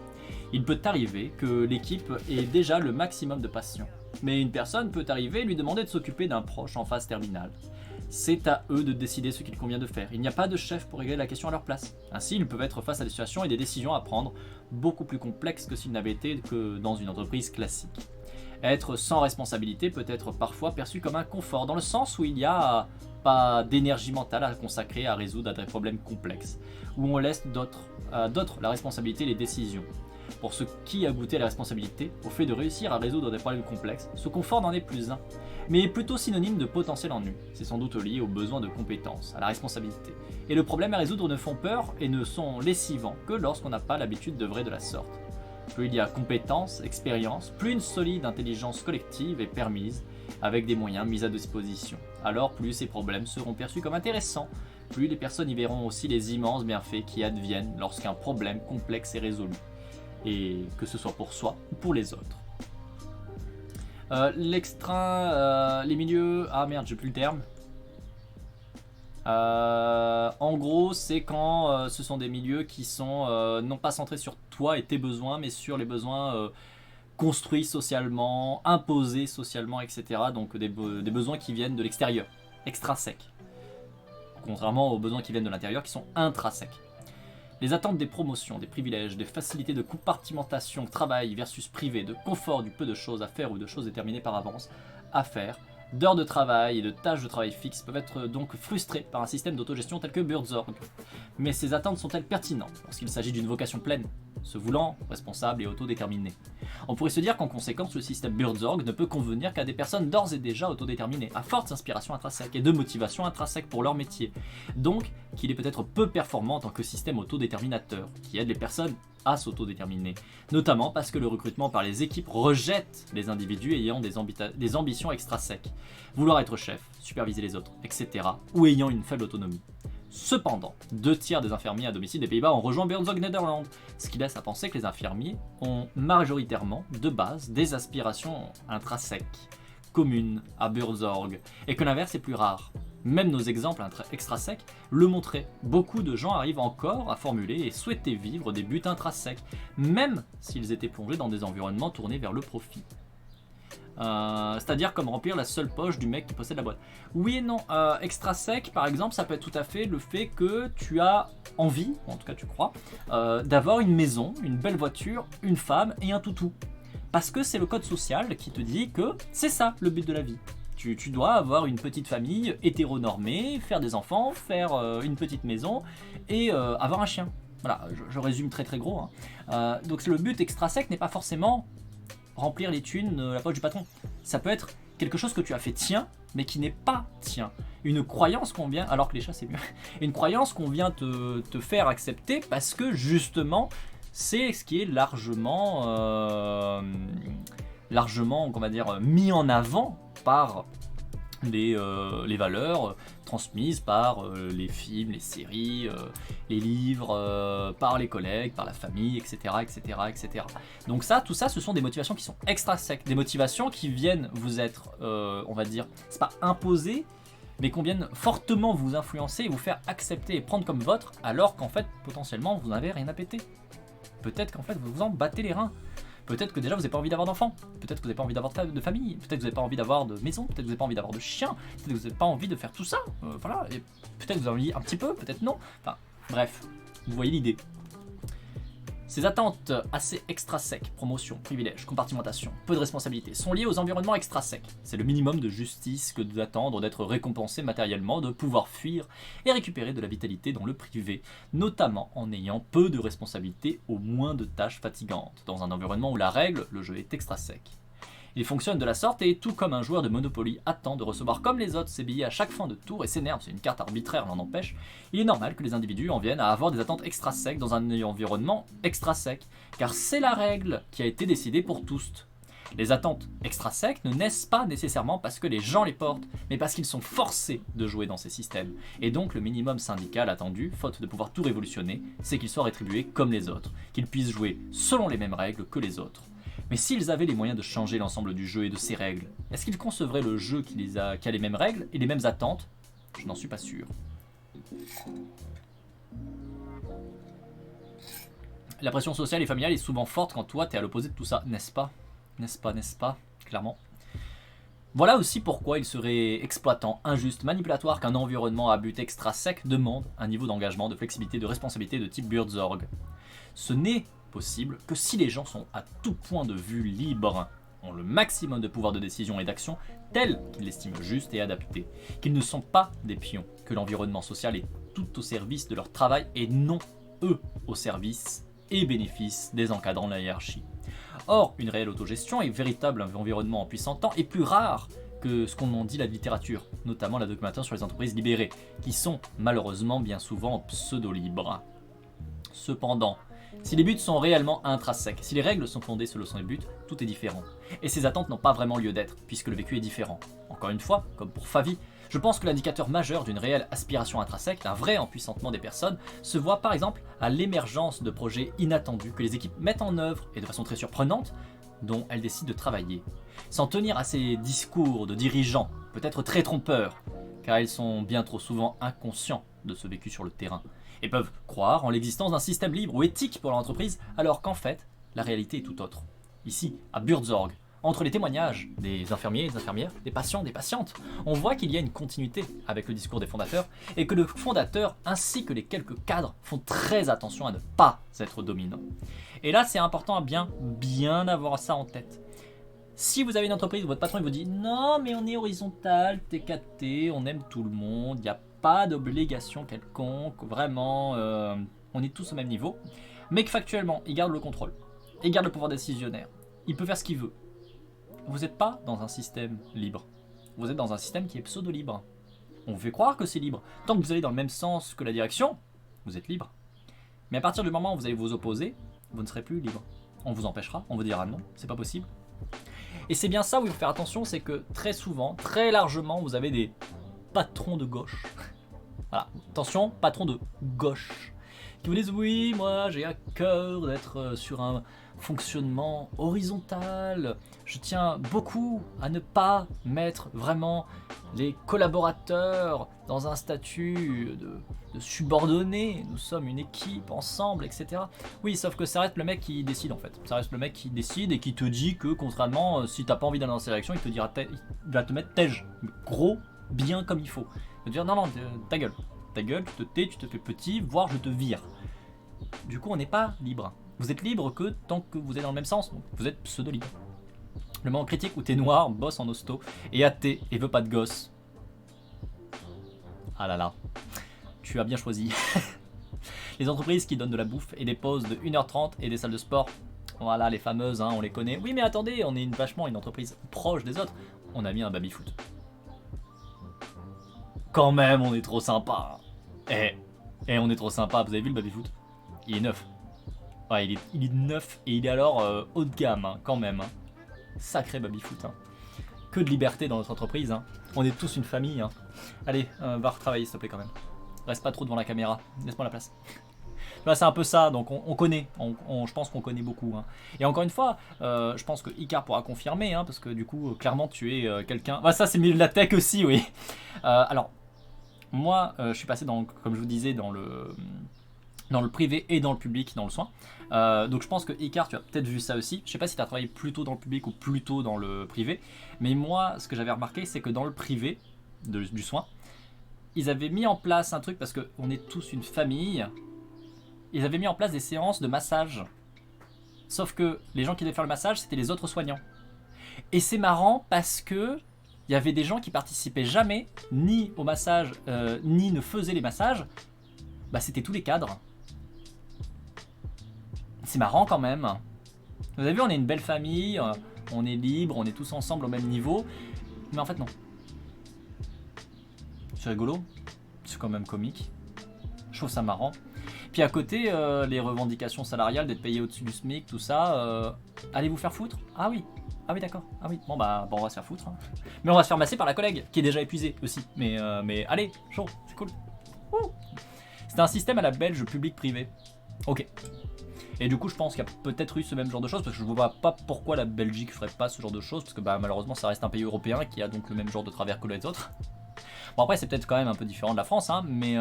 Il peut arriver que l'équipe ait déjà le maximum de patients, mais une personne peut arriver et lui demander de s'occuper d'un proche en phase terminale. C'est à eux de décider ce qu'il convient de faire. Il n'y a pas de chef pour régler la question à leur place. Ainsi, ils peuvent être face à des situations et des décisions à prendre beaucoup plus complexes que s'ils n'avaient été que dans une entreprise classique. Être sans responsabilité peut être parfois perçu comme un confort, dans le sens où il n'y a pas d'énergie mentale à consacrer à résoudre des problèmes complexes, où on laisse à d'autres la responsabilité et les décisions. Pour ceux qui a goûté à la responsabilité, au fait de réussir à résoudre des problèmes complexes, ce confort n'en est plus un, mais est plutôt synonyme de potentiel ennui. C'est sans doute lié au besoin de compétence, à la responsabilité. Et le problème à résoudre ne font peur et ne sont lessivants que lorsqu'on n'a pas l'habitude d'œuvrer de la sorte. Plus il y a compétence, expérience, plus une solide intelligence collective est permise, avec des moyens mis à disposition. Alors plus ces problèmes seront perçus comme intéressants, plus les personnes y verront aussi les immenses bienfaits qui adviennent lorsqu'un problème complexe est résolu. Et que ce soit pour soi ou pour les autres. Les milieux... Ah merde, j'ai plus le terme. En gros, c'est quand ce sont des milieux qui sont non pas centrés sur toi et tes besoins, mais sur les besoins construits socialement, imposés socialement, etc. Donc des besoins qui viennent de l'extérieur, extrinsèques. Contrairement aux besoins qui viennent de l'intérieur, qui sont intrinsèques. Les attentes des promotions, des privilèges, des facilités de compartimentation, travail versus privé, de confort, du peu de choses à faire ou de choses déterminées par avance à faire, d'heures de travail et de tâches de travail fixes peuvent être donc frustrées par un système d'autogestion tel que Buurtzorg. Mais ces attentes sont-elles pertinentes lorsqu'il s'agit d'une vocation pleine, se voulant responsable et autodéterminée? On pourrait se dire qu'en conséquence, le système Buurtzorg ne peut convenir qu'à des personnes d'ores et déjà autodéterminées, à forte inspiration intrinsèque et de motivation intrinsèque pour leur métier. Donc, qu'il est peut-être peu performant en tant que système autodéterminateur, qui aide les personnes à s'autodéterminer, notamment parce que le recrutement par les équipes rejette les individus ayant des ambitions extrinsèques, vouloir être chef, superviser les autres, etc., ou ayant une faible autonomie. Cependant, 2/3 des infirmiers à domicile des Pays-Bas ont rejoint Buurtzorg Nederland, ce qui laisse à penser que les infirmiers ont majoritairement, de base, des aspirations intrinsèques, communes à Buurtzorg, et que l'inverse est plus rare. Même nos exemples extrinsèques le montraient. Beaucoup de gens arrivent encore à formuler et souhaiter vivre des buts intrinsèques, même s'ils étaient plongés dans des environnements tournés vers le profit. C'est-à-dire comme remplir la seule poche du mec qui possède la boîte. Oui et non. Extrinsèque, par exemple, ça peut être tout à fait le fait que tu as envie, ou en tout cas tu crois, d'avoir une maison, une belle voiture, une femme et un toutou. Parce que c'est le code social qui te dit que c'est ça le but de la vie. Tu dois avoir une petite famille hétéronormée, faire des enfants, faire une petite maison et avoir un chien. Voilà, je résume très très gros. Donc le but extrinsèque n'est pas forcément remplir les thunes, la poche du patron. Ça peut être quelque chose que tu as fait tien, mais qui n'est pas tien. Une croyance qu'on vient, alors que les chats c'est mieux, une croyance qu'on vient te faire accepter parce que justement, c'est ce qui est largement, on va dire, mis en avant par les valeurs transmises par les films, les séries, les livres, par les collègues, par la famille, etc., etc., etc. Donc ça, tout ça, ce sont des motivations qui sont extrinsèques, des motivations qui viennent vous être, on va dire, c'est pas imposées, mais qu'on vienne fortement vous influencer et vous faire accepter et prendre comme vôtre, alors qu'en fait, potentiellement, vous n'avez rien à péter. Peut-être qu'en fait, vous vous en battez les reins. Peut-être que déjà vous n'avez pas envie d'avoir d'enfants, peut-être que vous n'avez pas envie d'avoir de famille, peut-être que vous n'avez pas envie d'avoir de maison, peut-être que vous n'avez pas envie d'avoir de chien, peut-être que vous n'avez pas envie de faire tout ça, voilà, et peut-être que vous avez envie un petit peu, peut-être non, enfin bref, vous voyez l'idée. Ces attentes assez extra-secs, promotion, privilèges, compartimentation, peu de responsabilités, sont liées aux environnements extra-secs. C'est le minimum de justice que d'attendre d'être récompensé matériellement, de pouvoir fuir et récupérer de la vitalité dans le privé, notamment en ayant peu de responsabilités ou moins de tâches fatigantes, dans un environnement où la règle, le jeu est extra-sec. Il fonctionne de la sorte et tout comme un joueur de Monopoly attend de recevoir comme les autres ses billets à chaque fin de tour et s'énerve si une carte arbitraire l'en empêche, il est normal que les individus en viennent à avoir des attentes extra secs dans un environnement extra sec, car c'est la règle qui a été décidée pour tous. Les attentes extra secs ne naissent pas nécessairement parce que les gens les portent, mais parce qu'ils sont forcés de jouer dans ces systèmes. Et donc le minimum syndical attendu, faute de pouvoir tout révolutionner, c'est qu'ils soient rétribués comme les autres, qu'ils puissent jouer selon les mêmes règles que les autres. Mais s'ils avaient les moyens de changer l'ensemble du jeu et de ses règles, est-ce qu'ils concevraient le jeu qui a les mêmes règles et les mêmes attentes? Je n'en suis pas sûr. La pression sociale et familiale est souvent forte quand toi t'es à l'opposé de tout ça, n'est-ce pas? N'est-ce pas, n'est-ce pas? Clairement. Voilà aussi pourquoi il serait exploitant, injuste, manipulatoire qu'un environnement à but extra sec demande un niveau d'engagement, de flexibilité, de responsabilité de type Buurtzorg. Ce n'est possible que si les gens sont à tout point de vue libres, ont le maximum de pouvoir de décision et d'action tel qu'ils l'estiment juste et adapté, qu'ils ne sont pas des pions, que l'environnement social est tout au service de leur travail et non eux au service et bénéfice des encadrants de la hiérarchie. Or, une réelle autogestion et véritable environnement en puissant temps est plus rare que ce qu'on en dit la littérature, notamment la documentation sur les entreprises libérées, qui sont malheureusement bien souvent pseudo-libres. Cependant, si les buts sont réellement intrinsèques, si les règles sont fondées selon les buts, tout est différent. Et ces attentes n'ont pas vraiment lieu d'être, puisque le vécu est différent. Encore une fois, comme pour Favi, je pense que l'indicateur majeur d'une réelle aspiration intrinsèque, d'un vrai empuissantement des personnes, se voit par exemple à l'émergence de projets inattendus que les équipes mettent en œuvre, et de façon très surprenante, dont elles décident de travailler. S'en tenir à ces discours de dirigeants peut être très trompeur, car ils sont bien trop souvent inconscients de ce vécu sur le terrain, et peuvent croire en l'existence d'un système libre ou éthique pour leur entreprise, alors qu'en fait, la réalité est tout autre. Ici, à Buurtzorg, entre les témoignages des infirmiers et des infirmières, des patients, des patientes, on voit qu'il y a une continuité avec le discours des fondateurs, et que le fondateur ainsi que les quelques cadres font très attention à ne pas être dominants. Et là, c'est important à bien avoir ça en tête. Si vous avez une entreprise où votre patron il vous dit « Non, mais on est horizontal, TKT, on aime tout le monde, il n'y a pas d'obligation quelconque, vraiment, on est tous au même niveau. » Mais que factuellement, il garde le contrôle, il garde le pouvoir décisionnaire, il peut faire ce qu'il veut. Vous n'êtes pas dans un système libre. Vous êtes dans un système qui est pseudo-libre. On vous fait croire que c'est libre. Tant que vous allez dans le même sens que la direction, vous êtes libre. Mais à partir du moment où vous allez vous opposer, vous ne serez plus libre. On vous empêchera, on vous dira non, c'est pas possible. Et c'est bien ça où il faut faire attention, c'est que très souvent, très largement, vous avez des patrons de gauche. Voilà, attention, patrons de gauche. Qui vous disent oui, moi j'ai à cœur d'être sur un fonctionnement horizontal. Je tiens beaucoup à ne pas mettre vraiment les collaborateurs dans un statut de subordonné. Nous sommes une équipe ensemble, etc. Oui, sauf que ça reste le mec qui décide en fait. Ça reste le mec qui décide et qui te dit que contrairement, si t'as pas envie d'aller dans cette direction, il te dira, il va te mettre tège, gros, bien comme il faut. Il va te dire non, ta gueule. Ta gueule, tu te tais, tu te fais petit, voire je te vire. Du coup, on n'est pas libre. Vous êtes libre que tant que vous êtes dans le même sens, donc vous êtes pseudo-libre. Le moment critique où t'es noir, bosse en hosto, et athée, et veut pas de gosse. Ah là là, tu as bien choisi. Les entreprises qui donnent de la bouffe et des pauses de 1h30 et des salles de sport. Voilà, les fameuses, hein, on les connaît. Oui, mais attendez, on est vachement une entreprise proche des autres. on a mis un baby-foot. Quand même, on est trop sympa. On est trop sympa. Vous avez vu le baby-foot? Il est neuf. Ouais, il est neuf et il est alors haut de gamme, hein, quand même. Hein. Sacré baby-foot. Hein. Que de liberté dans notre entreprise. Hein. On est tous une famille. Hein. Allez, va retravailler s'il te plaît quand même. Reste pas trop devant la caméra. Laisse-moi la place. Là, c'est un peu ça, donc on connaît, je pense qu'on connaît beaucoup. Hein. Et encore une fois, je pense que Icar pourra confirmer, hein, parce que du coup, clairement, tu es quelqu'un... Ah, ça, c'est milieu de la tech aussi, oui. Alors, moi, je suis passé, comme je vous disais, dans le privé et dans le public, dans le soin. Donc je pense que Icar, tu as peut-être vu ça aussi. Je sais pas si tu as travaillé plutôt dans le public ou plutôt dans le privé. Mais moi, ce que j'avais remarqué, c'est que dans le privé du soin, ils avaient mis en place un truc, parce qu'on est tous une famille... Ils avaient mis en place des séances de massage. Sauf que les gens qui devaient faire le massage, c'était les autres soignants. Et c'est marrant parce que il y avait des gens qui participaient jamais, ni au massage, ni ne faisaient les massages. Bah, c'était tous les cadres. C'est marrant quand même. Vous avez vu, on est une belle famille, on est libre, on est tous ensemble au même niveau. Mais en fait, non. C'est rigolo. C'est quand même comique. Je trouve ça marrant. Puis à côté, les revendications salariales, d'être payé au-dessus du SMIC, tout ça, allez vous faire foutre? Ah oui, d'accord, ah oui, bon on va se faire foutre. Hein. Mais on va se faire masser par la collègue, qui est déjà épuisée aussi. Mais allez, chaud, c'est cool. C'est un système à la belge public-privé. Ok. Et du coup, je pense qu'il y a peut-être eu ce même genre de choses, parce que je ne vois pas pourquoi la Belgique ferait pas ce genre de choses, parce que malheureusement, ça reste un pays européen qui a donc le même genre de travers que les autres. Bon, après, c'est peut-être quand même un peu différent de la France, hein, mais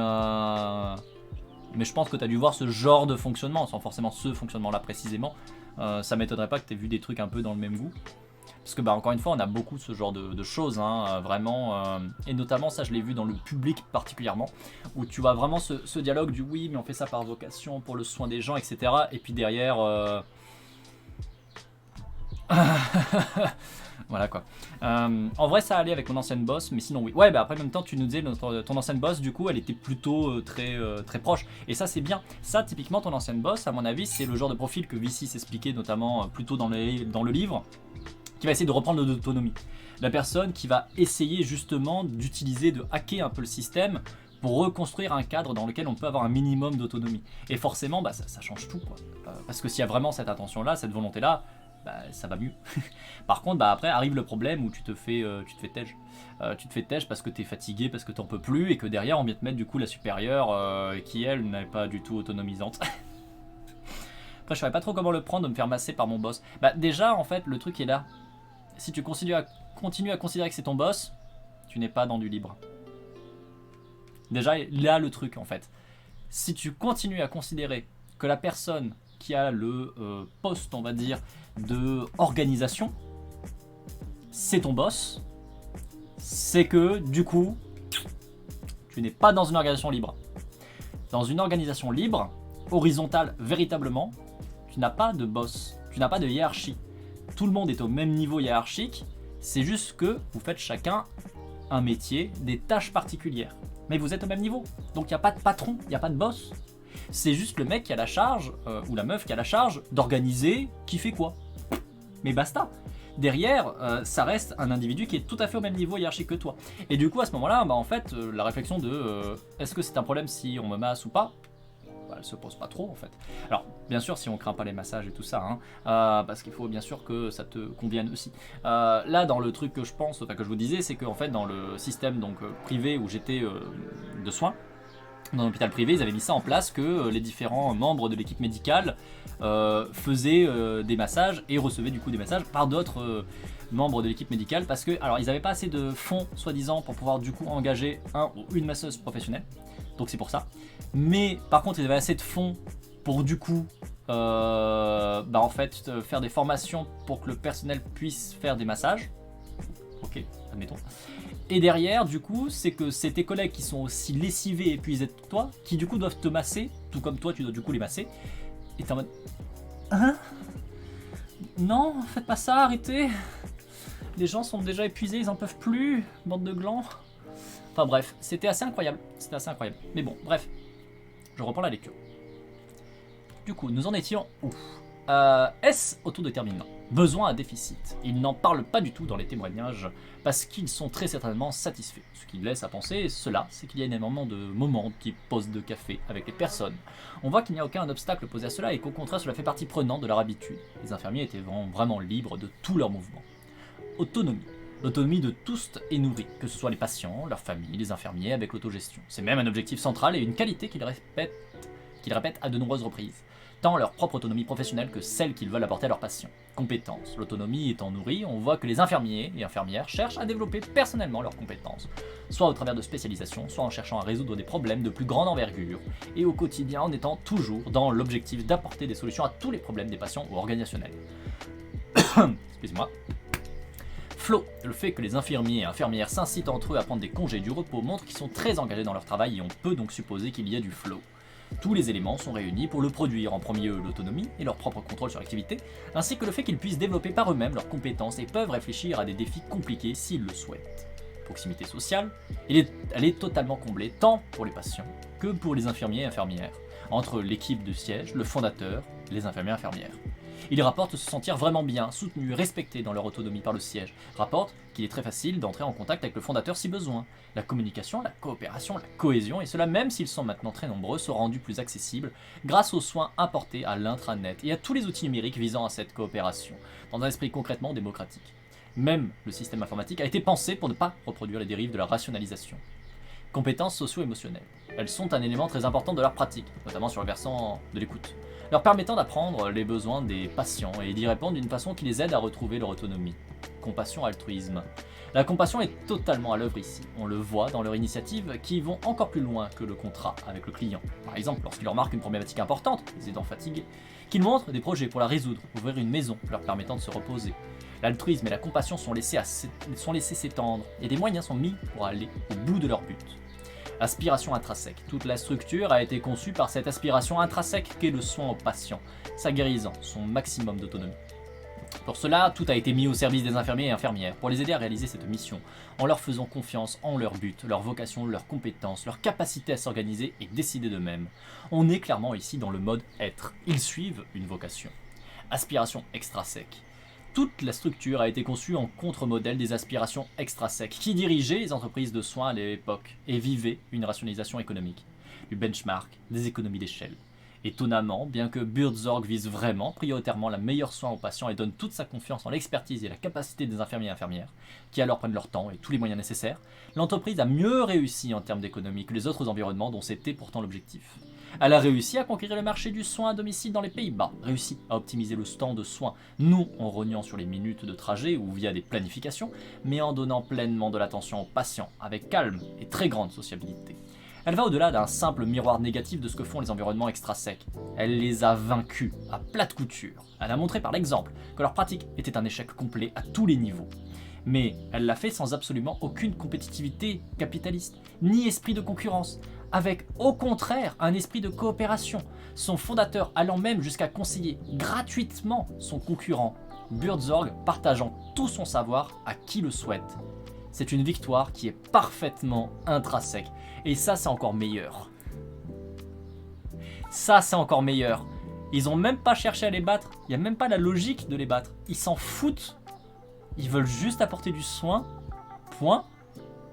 je pense que tu as dû voir ce genre de fonctionnement, sans forcément ce fonctionnement-là précisément. Ça m'étonnerait pas que tu aies vu des trucs un peu dans le même goût. Parce que encore une fois, on a beaucoup ce genre de choses, hein, vraiment. Et notamment, ça je l'ai vu dans le public particulièrement, où tu vois vraiment ce dialogue du oui, mais on fait ça par vocation, pour le soin des gens, etc. Et puis derrière... Voilà quoi. En vrai, ça allait avec mon ancienne boss, mais sinon oui. Ouais, après, en même temps, tu nous disais, ton ancienne boss, du coup, elle était plutôt très proche. Et ça, c'est bien. Ça, typiquement, ton ancienne boss, à mon avis, c'est le genre de profil que Vici s'expliquait notamment plutôt dans le livre, qui va essayer de reprendre l'autonomie. La personne qui va essayer justement d'utiliser, de hacker un peu le système pour reconstruire un cadre dans lequel on peut avoir un minimum d'autonomie. Et forcément, ça change tout, quoi. Parce que s'il y a vraiment cette attention-là, cette volonté-là, ça va mieux. Par contre, après arrive le problème où tu te fais tège. Tu te fais tège parce que t'es fatigué, parce que t'en peux plus, et que derrière on vient te mettre du coup la supérieure qui elle n'est pas du tout autonomisante. Après, je savais pas trop comment le prendre de me faire masser par mon boss. Déjà, en fait, le truc est là. Si tu continues à considérer que c'est ton boss, tu n'es pas dans du libre. Déjà, là le truc en fait. Si tu continues à considérer que la personne qui a le poste, on va dire, de organisation, c'est ton boss, c'est que du coup, tu n'es pas dans une organisation libre. Dans une organisation libre, horizontale véritablement, tu n'as pas de boss, tu n'as pas de hiérarchie. Tout le monde est au même niveau hiérarchique, c'est juste que vous faites chacun un métier, des tâches particulières. Mais vous êtes au même niveau, donc il n'y a pas de patron, il n'y a pas de boss. C'est juste le mec qui a la charge, ou la meuf qui a la charge, d'organiser qui fait quoi. Mais basta. Derrière, ça reste un individu qui est tout à fait au même niveau hiérarchique que toi. Et du coup, à ce moment-là, en fait, la réflexion de est-ce que c'est un problème si on me masse ou pas, elle se pose pas trop en fait. Alors, bien sûr, si on craint pas les massages et tout ça, hein, parce qu'il faut bien sûr que ça te convienne aussi. Là, dans le truc que je pense, que je vous disais, c'est qu'en fait, dans le système donc privé où j'étais de soins, dans l'hôpital privé, ils avaient mis ça en place que les différents membres de l'équipe médicale faisaient des massages et recevaient du coup des massages par d'autres membres de l'équipe médicale parce que, alors, ils n'avaient pas assez de fonds, soi-disant, pour pouvoir du coup engager un ou une masseuse professionnelle. Donc c'est pour ça. Mais par contre, ils avaient assez de fonds pour du coup, en fait, faire des formations pour que le personnel puisse faire des massages. Ok, admettons. Et derrière, du coup, c'est que c'est tes collègues qui sont aussi lessivés et épuisés que toi, qui du coup doivent te masser, tout comme toi, tu dois du coup les masser. Et t'es en mode... Hein? Non, faites pas ça, arrêtez. Les gens sont déjà épuisés, ils en peuvent plus, bande de glands. Enfin bref, c'était assez incroyable. C'était assez incroyable. Mais bon, bref. Je reprends la lecture. Du coup, nous en étions où? Est-ce au tour de terminement? Besoin à déficit. Ils n'en parlent pas du tout dans les témoignages parce qu'ils sont très certainement satisfaits. Ce qui laisse à penser cela, c'est qu'il y a énormément de moments type pause de café avec les personnes. On voit qu'il n'y a aucun obstacle posé à cela et qu'au contraire cela fait partie prenante de leur habitude. Les infirmiers étaient vraiment libres de tous leurs mouvements. Autonomie. L'autonomie de tous est nourrie, que ce soit les patients, leurs familles, les infirmiers avec l'autogestion. C'est même un objectif central et une qualité qu'ils répètent à de nombreuses reprises. Tant leur propre autonomie professionnelle que celle qu'ils veulent apporter à leurs patients. Compétences. L'autonomie étant nourrie, on voit que les infirmiers et infirmières cherchent à développer personnellement leurs compétences, soit au travers de spécialisation, soit en cherchant à résoudre des problèmes de plus grande envergure, et au quotidien en étant toujours dans l'objectif d'apporter des solutions à tous les problèmes des patients ou organisationnels. Excusez-moi. Flow, le fait que les infirmiers et infirmières s'incitent entre eux à prendre des congés du repos montre qu'ils sont très engagés dans leur travail et on peut donc supposer qu'il y a du flow. Tous les éléments sont réunis pour le produire, en premier lieu l'autonomie et leur propre contrôle sur l'activité, ainsi que le fait qu'ils puissent développer par eux-mêmes leurs compétences et peuvent réfléchir à des défis compliqués s'ils le souhaitent. Proximité sociale, elle est totalement comblée tant pour les patients que pour les infirmiers et infirmières, entre l'équipe de siège, le fondateur, les infirmiers et infirmières. Ils rapportent se sentir vraiment bien, soutenus, respectés dans leur autonomie par le siège. Rapportent qu'il est très facile d'entrer en contact avec le fondateur si besoin. La communication, la coopération, la cohésion, et cela même s'ils sont maintenant très nombreux, sont rendus plus accessibles grâce aux soins apportés à l'intranet et à tous les outils numériques visant à cette coopération, dans un esprit concrètement démocratique. Même le système informatique a été pensé pour ne pas reproduire les dérives de la rationalisation. Compétences socio-émotionnelles. Elles sont un élément très important de leur pratique, notamment sur le versant de l'écoute, leur permettant d'apprendre les besoins des patients et d'y répondre d'une façon qui les aide à retrouver leur autonomie. Compassion, altruisme. La compassion est totalement à l'œuvre ici. On le voit dans leurs initiatives qui vont encore plus loin que le contrat avec le client. Par exemple, lorsqu'ils remarquent une problématique importante, les aidants fatigués, qu'ils montrent des projets pour la résoudre, ouvrir une maison leur permettant de se reposer. L'altruisme et la compassion sont laissés s'étendre et des moyens sont mis pour aller au bout de leur but. Aspiration intrinsèque. Toute la structure a été conçue par cette aspiration intrinsèque qu'est le soin au patient, sa guérison, son maximum d'autonomie. Pour cela, tout a été mis au service des infirmiers et infirmières pour les aider à réaliser cette mission, en leur faisant confiance en leur but, leur vocation, leurs compétences, leur capacité à s'organiser et décider d'eux-mêmes. On est clairement ici dans le mode être. Ils suivent une vocation. Aspiration extrinsèque. Toute la structure a été conçue en contre-modèle des aspirations extrinsèques qui dirigeaient les entreprises de soins à l'époque et vivaient une rationalisation économique, du benchmark, des économies d'échelle. Étonnamment, bien que Buurtzorg vise vraiment prioritairement la meilleure soin aux patients et donne toute sa confiance en l'expertise et la capacité des infirmiers et infirmières, qui alors prennent leur temps et tous les moyens nécessaires, l'entreprise a mieux réussi en termes d'économie que les autres environnements dont c'était pourtant l'objectif. Elle a réussi à conquérir le marché du soin à domicile dans les Pays-Bas, réussi à optimiser le temps de soins, non en rognant sur les minutes de trajet ou via des planifications, mais en donnant pleinement de l'attention aux patients, avec calme et très grande sociabilité. Elle va au-delà d'un simple miroir négatif de ce que font les environnements extra-secs. Elle les a vaincus à plate couture. Elle a montré par l'exemple que leur pratique était un échec complet à tous les niveaux. Mais elle l'a fait sans absolument aucune compétitivité capitaliste, ni esprit de concurrence, avec au contraire un esprit de coopération, son fondateur allant même jusqu'à conseiller gratuitement son concurrent, Buurtzorg partageant tout son savoir à qui le souhaite. C'est une victoire qui est parfaitement intrinsèque, et ça c'est encore meilleur. Ça c'est encore meilleur. Ils ont même pas cherché à les battre, il n'y a même pas la logique de les battre, ils s'en foutent. Ils veulent juste apporter du soin, point.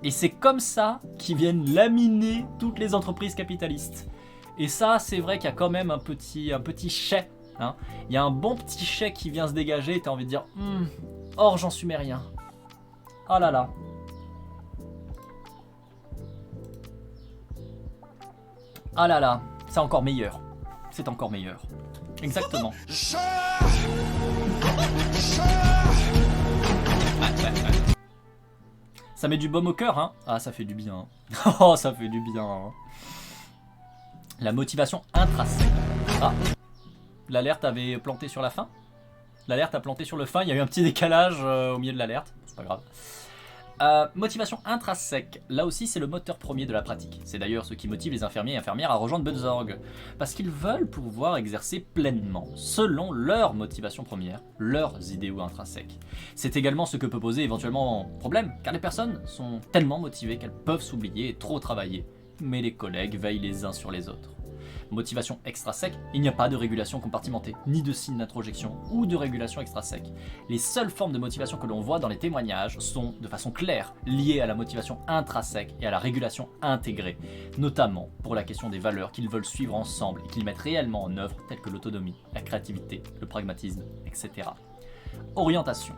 Et c'est comme ça qu'ils viennent laminer toutes les entreprises capitalistes. Et ça, c'est vrai qu'il y a quand même un petit chais. Hein. Il y a un bon petit chais qui vient se dégager et t'as envie de dire or j'en suis rien. Oh là là. Ah là là, c'est encore meilleur. C'est encore meilleur. Exactement. Ça met du baume au cœur, hein. Ah, ça fait du bien. Oh, ça fait du bien. Hein. La motivation intrinsèque. Ah, l'alerte avait planté sur la fin. L'alerte a planté sur le fin. Il y a eu un petit décalage au milieu de l'alerte. C'est pas grave. Motivation intrinsèque, là aussi c'est le moteur premier de la pratique. C'est d'ailleurs ce qui motive les infirmiers et infirmières à rejoindre Buurtzorg, parce qu'ils veulent pouvoir exercer pleinement, selon leur motivation première, leurs idéaux intrinsèques. C'est également ce que peut poser éventuellement problème, car les personnes sont tellement motivées qu'elles peuvent s'oublier et trop travailler, mais les collègues veillent les uns sur les autres. Motivation extrinsèque, il n'y a pas de régulation compartimentée, ni de signe d'introjection ou de régulation extrinsèque. Les seules formes de motivation que l'on voit dans les témoignages sont, de façon claire, liées à la motivation intrinsèque et à la régulation intégrée, notamment pour la question des valeurs qu'ils veulent suivre ensemble et qu'ils mettent réellement en œuvre, telles que l'autonomie, la créativité, le pragmatisme, etc. Orientation.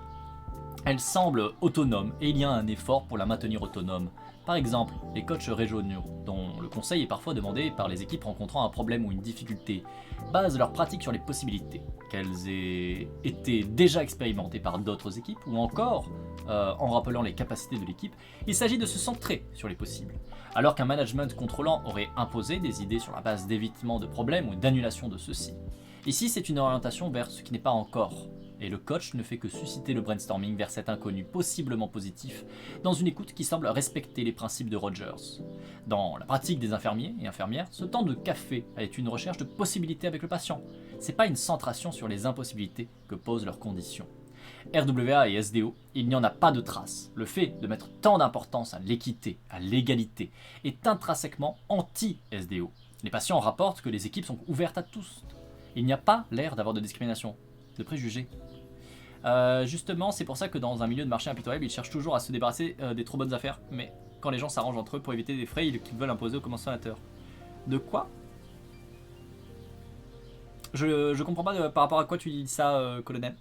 Elle semble autonome et il y a un effort pour la maintenir autonome. Par exemple, les coachs régionaux, dont le conseil est parfois demandé par les équipes rencontrant un problème ou une difficulté, basent leur pratique sur les possibilités, qu'elles aient été déjà expérimentées par d'autres équipes, ou encore, en rappelant les capacités de l'équipe, il s'agit de se centrer sur les possibles. Alors qu'un management contrôlant aurait imposé des idées sur la base d'évitement de problèmes ou d'annulation de ceux-ci. Ici, c'est une orientation vers ce qui n'est pas encore. Et le coach ne fait que susciter le brainstorming vers cet inconnu possiblement positif, dans une écoute qui semble respecter les principes de Rogers. Dans la pratique des infirmiers et infirmières, ce temps de café est une recherche de possibilités avec le patient. C'est pas une centration sur les impossibilités que posent leurs conditions. RWA et SDO, il n'y en a pas de trace. Le fait de mettre tant d'importance à l'équité, à l'égalité, est intrinsèquement anti-SDO. Les patients rapportent que les équipes sont ouvertes à tous. Il n'y a pas l'air d'avoir de discrimination, de préjugés. Justement, c'est pour ça que dans un milieu de marché impitoyable, ils cherchent toujours à se débarrasser des trop bonnes affaires, mais quand les gens s'arrangent entre eux pour éviter des frais qu'ils veulent imposer aux consommateurs. De quoi? Je comprends pas par rapport à quoi tu dis ça, colonel.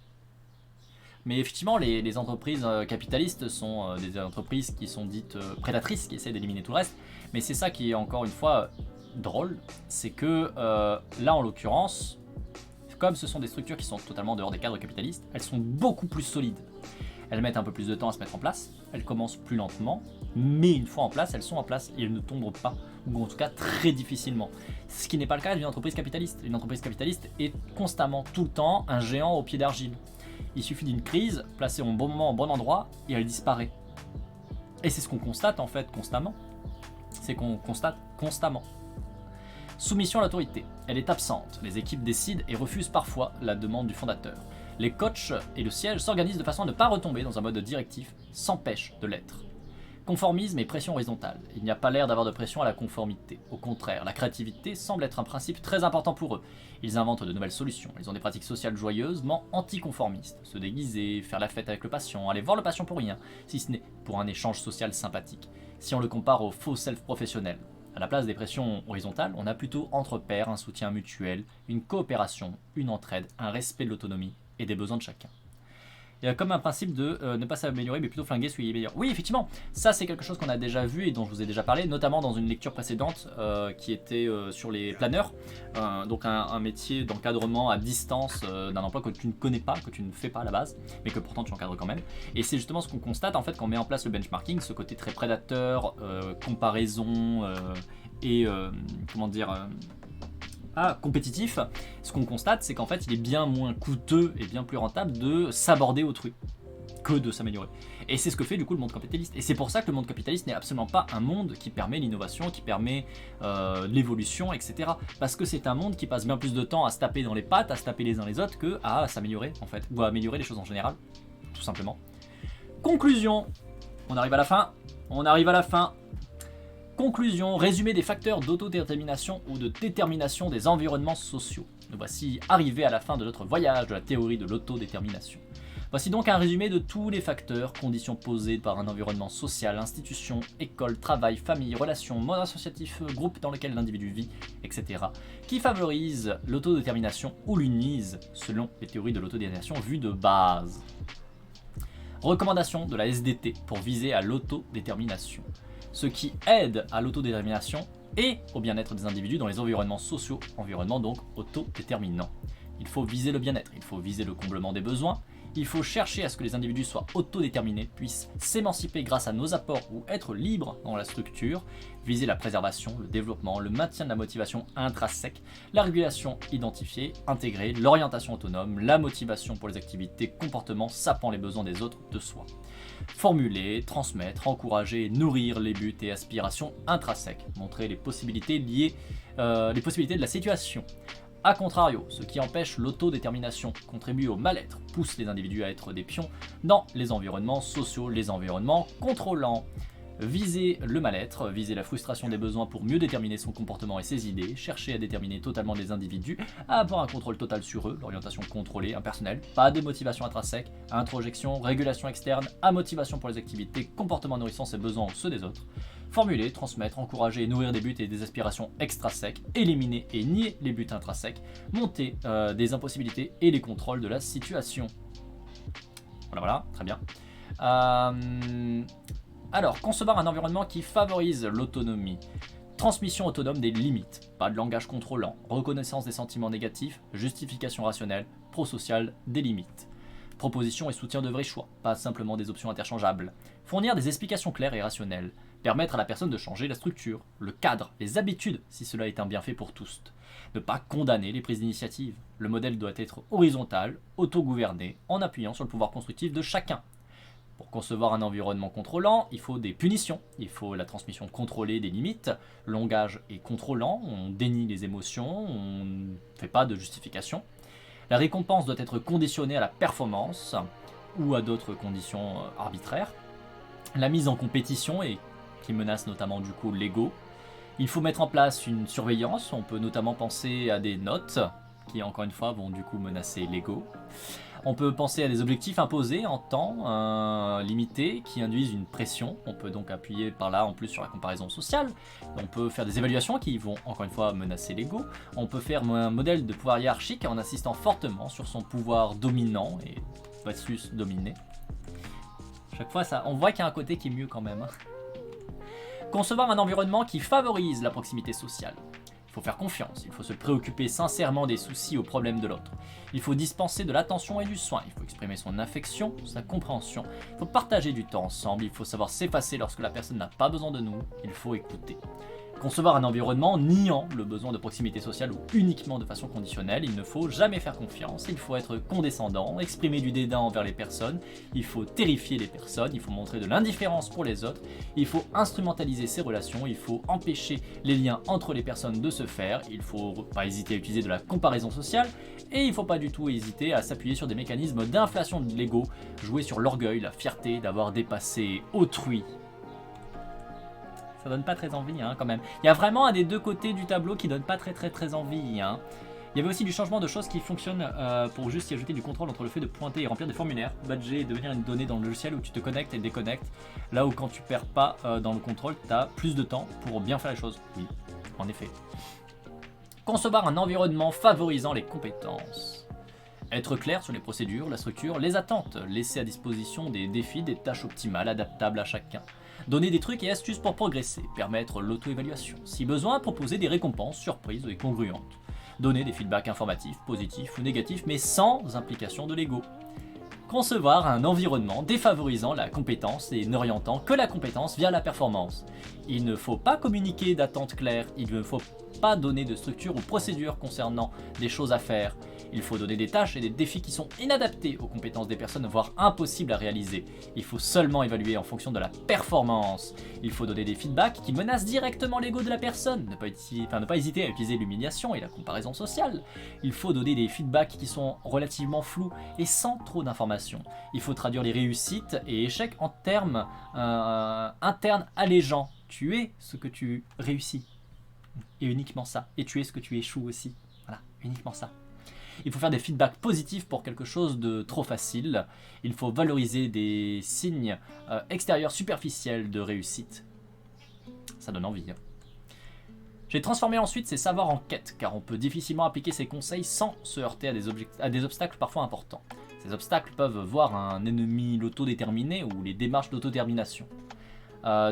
Mais effectivement, les entreprises capitalistes sont des entreprises qui sont dites prédatrices, qui essaient d'éliminer tout le reste. Mais c'est ça qui est encore une fois drôle, c'est que là en l'occurrence, comme ce sont des structures qui sont totalement en dehors des cadres capitalistes, elles sont beaucoup plus solides. Elles mettent un peu plus de temps à se mettre en place, elles commencent plus lentement, mais une fois en place, elles sont en place et elles ne tombent pas, ou en tout cas très difficilement. Ce qui n'est pas le cas d'une entreprise capitaliste. Une entreprise capitaliste est constamment, tout le temps, un géant au pied d'argile. Il suffit d'une crise, placée au bon moment, au bon endroit, et elle disparaît. Et c'est ce qu'on constate en fait constamment. C'est qu'on constate constamment. Soumission à l'autorité. Elle est absente. Les équipes décident et refusent parfois la demande du fondateur. Les coachs et le siège s'organisent de façon à ne pas retomber dans un mode directif, s'empêchent de l'être. Conformisme et pression horizontale. Il n'y a pas l'air d'avoir de pression à la conformité. Au contraire, la créativité semble être un principe très important pour eux. Ils inventent de nouvelles solutions. Ils ont des pratiques sociales joyeusement anticonformistes. Se déguiser, faire la fête avec le patient, aller voir le patient pour rien, si ce n'est pour un échange social sympathique. Si on le compare au faux self professionnel. À la place des pressions horizontales, on a plutôt entre pairs un soutien mutuel, une coopération, une entraide, un respect de l'autonomie et des besoins de chacun. Il y a comme un principe de ne pas s'améliorer mais plutôt flinguer celui qui est meilleur. Oui, effectivement, ça c'est quelque chose qu'on a déjà vu et dont je vous ai déjà parlé, notamment dans une lecture précédente qui était sur les planeurs, donc un métier d'encadrement à distance d'un emploi que tu ne connais pas, que tu ne fais pas à la base, mais que pourtant tu encadres quand même. Et c'est justement ce qu'on constate en fait quand on met en place le benchmarking, ce côté très prédateur, comparaison et comment dire... compétitif, ce qu'on constate, c'est qu'en fait, il est bien moins coûteux et bien plus rentable de s'aborder autrui que de s'améliorer. Et c'est ce que fait du coup le monde capitaliste. Et c'est pour ça que le monde capitaliste n'est absolument pas un monde qui permet l'innovation, qui permet l'évolution, etc. Parce que c'est un monde qui passe bien plus de temps à se taper dans les pattes, à se taper les uns les autres, que à s'améliorer en fait, ou à améliorer les choses en général, tout simplement. Conclusion. On arrive à la fin. On arrive à la fin. Conclusion, résumé des facteurs d'autodétermination ou de détermination des environnements sociaux. Nous voici arrivés à la fin de notre voyage de la théorie de l'autodétermination. Voici donc un résumé de tous les facteurs, conditions posées par un environnement social, institution, école, travail, famille, relations, mode associatif, groupe dans lequel l'individu vit, etc., qui favorisent l'autodétermination ou l'unissent selon les théories de l'autodétermination vues de base. Recommandation de la SDT pour viser à l'autodétermination. Ce qui aide à l'autodétermination et au bien-être des individus dans les environnements sociaux, environnements donc autodéterminants. Il faut viser le bien-être, il faut viser le comblement des besoins, il faut chercher à ce que les individus soient autodéterminés, puissent s'émanciper grâce à nos apports ou être libres dans la structure, viser la préservation, le développement, le maintien de la motivation intrinsèque, la régulation identifiée, intégrée, l'orientation autonome, la motivation pour les activités, comportements sapant les besoins des autres de soi. Formuler, transmettre, encourager, nourrir les buts et aspirations intrinsèques, montrer les possibilités liées, les possibilités de la situation. A contrario, ce qui empêche l'autodétermination contribue au mal-être, pousse les individus à être des pions dans les environnements sociaux, les environnements contrôlants. Viser le mal-être, viser la frustration des besoins pour mieux déterminer son comportement et ses idées, chercher à déterminer totalement les individus, à avoir un contrôle total sur eux, l'orientation contrôlée, impersonnelle, pas de motivation intrinsèque, introjection, régulation externe, amotivation pour les activités, comportement nourrissant ses besoins ou ceux des autres, formuler, transmettre, encourager et nourrir des buts et des aspirations extrinsèques, éliminer et nier les buts intrinsèques, monter des impossibilités et les contrôles de la situation. Voilà, très bien. Alors, concevoir un environnement qui favorise l'autonomie. Transmission autonome des limites, pas de langage contrôlant, reconnaissance des sentiments négatifs, justification rationnelle, pro-social des limites. Proposition et soutien de vrais choix, pas simplement des options interchangeables. Fournir des explications claires et rationnelles. Permettre à la personne de changer la structure, le cadre, les habitudes, si cela est un bienfait pour tous. Ne pas condamner les prises d'initiative. Le modèle doit être horizontal, autogouverné, en appuyant sur le pouvoir constructif de chacun. Pour concevoir un environnement contrôlant, il faut des punitions, il faut la transmission contrôlée des limites, le langage est contrôlant, on dénie les émotions, on ne fait pas de justification. La récompense doit être conditionnée à la performance ou à d'autres conditions arbitraires. La mise en compétition, et qui menace notamment du coup l'ego. Il faut mettre en place une surveillance, on peut notamment penser à des notes, qui encore une fois vont du coup menacer l'ego. On peut penser à des objectifs imposés en temps limité qui induisent une pression. On peut donc appuyer par là en plus sur la comparaison sociale. On peut faire des évaluations qui vont encore une fois menacer l'ego. On peut faire un modèle de pouvoir hiérarchique en insistant fortement sur son pouvoir dominant et versus dominé. Chaque fois, on voit qu'il y a un côté qui est mieux quand même. Concevoir un environnement qui favorise la proximité sociale. Il faut faire confiance, il faut se préoccuper sincèrement des soucis aux problèmes de l'autre. Il faut dispenser de l'attention et du soin, il faut exprimer son affection, sa compréhension. Il faut partager du temps ensemble, il faut savoir s'effacer lorsque la personne n'a pas besoin de nous, il faut écouter. Concevoir un environnement niant le besoin de proximité sociale ou uniquement de façon conditionnelle, il ne faut jamais faire confiance, il faut être condescendant, exprimer du dédain envers les personnes, il faut terrifier les personnes, il faut montrer de l'indifférence pour les autres, il faut instrumentaliser ses relations, il faut empêcher les liens entre les personnes de se faire, il ne faut pas hésiter à utiliser de la comparaison sociale, et il ne faut pas du tout hésiter à s'appuyer sur des mécanismes d'inflation de l'ego, jouer sur l'orgueil, la fierté d'avoir dépassé autrui. Ça donne pas très envie quand même. Il y a vraiment un des deux côtés du tableau qui donne pas très envie. Il y avait aussi du changement de choses qui fonctionne pour juste y ajouter du contrôle entre le fait de pointer et remplir des formulaires, badger et devenir une donnée dans le logiciel où tu te connectes et déconnectes. Là où quand tu perds pas dans le contrôle, tu as plus de temps pour bien faire les choses. Oui, en effet. Concevoir un environnement favorisant les compétences. Être clair sur les procédures, la structure, les attentes. Laisser à disposition des défis, des tâches optimales, adaptables à chacun. Donner des trucs et astuces pour progresser, permettre l'auto-évaluation. Si besoin, proposer des récompenses, surprises et congruentes. Donner des feedbacks informatifs, positifs ou négatifs, mais sans implication de l'ego. Concevoir un environnement défavorisant la compétence et n'orientant que la compétence via la performance. Il ne faut pas communiquer d'attentes claires, il ne faut pas donner de structure ou procédure concernant des choses à faire. Il faut donner des tâches et des défis qui sont inadaptés aux compétences des personnes, voire impossibles à réaliser. Il faut seulement évaluer en fonction de la performance. Il faut donner des feedbacks qui menacent directement l'ego de la personne. Ne pas hésiter à utiliser l'humiliation et la comparaison sociale. Il faut donner des feedbacks qui sont relativement flous et sans trop d'informations. Il faut traduire les réussites et échecs en termes internes allégeants. Tu es ce que tu réussis. Et uniquement ça. Et tu es ce que tu échoues aussi. Voilà, uniquement ça. Il faut faire des feedbacks positifs pour quelque chose de trop facile. Il faut valoriser des signes extérieurs superficiels de réussite. Ça donne envie. J'ai transformé ensuite ces savoirs en quêtes, car on peut difficilement appliquer ces conseils sans se heurter à des obstacles parfois importants. Ces obstacles peuvent voir un ennemi l'autodéterminé ou les démarches d'autodétermination.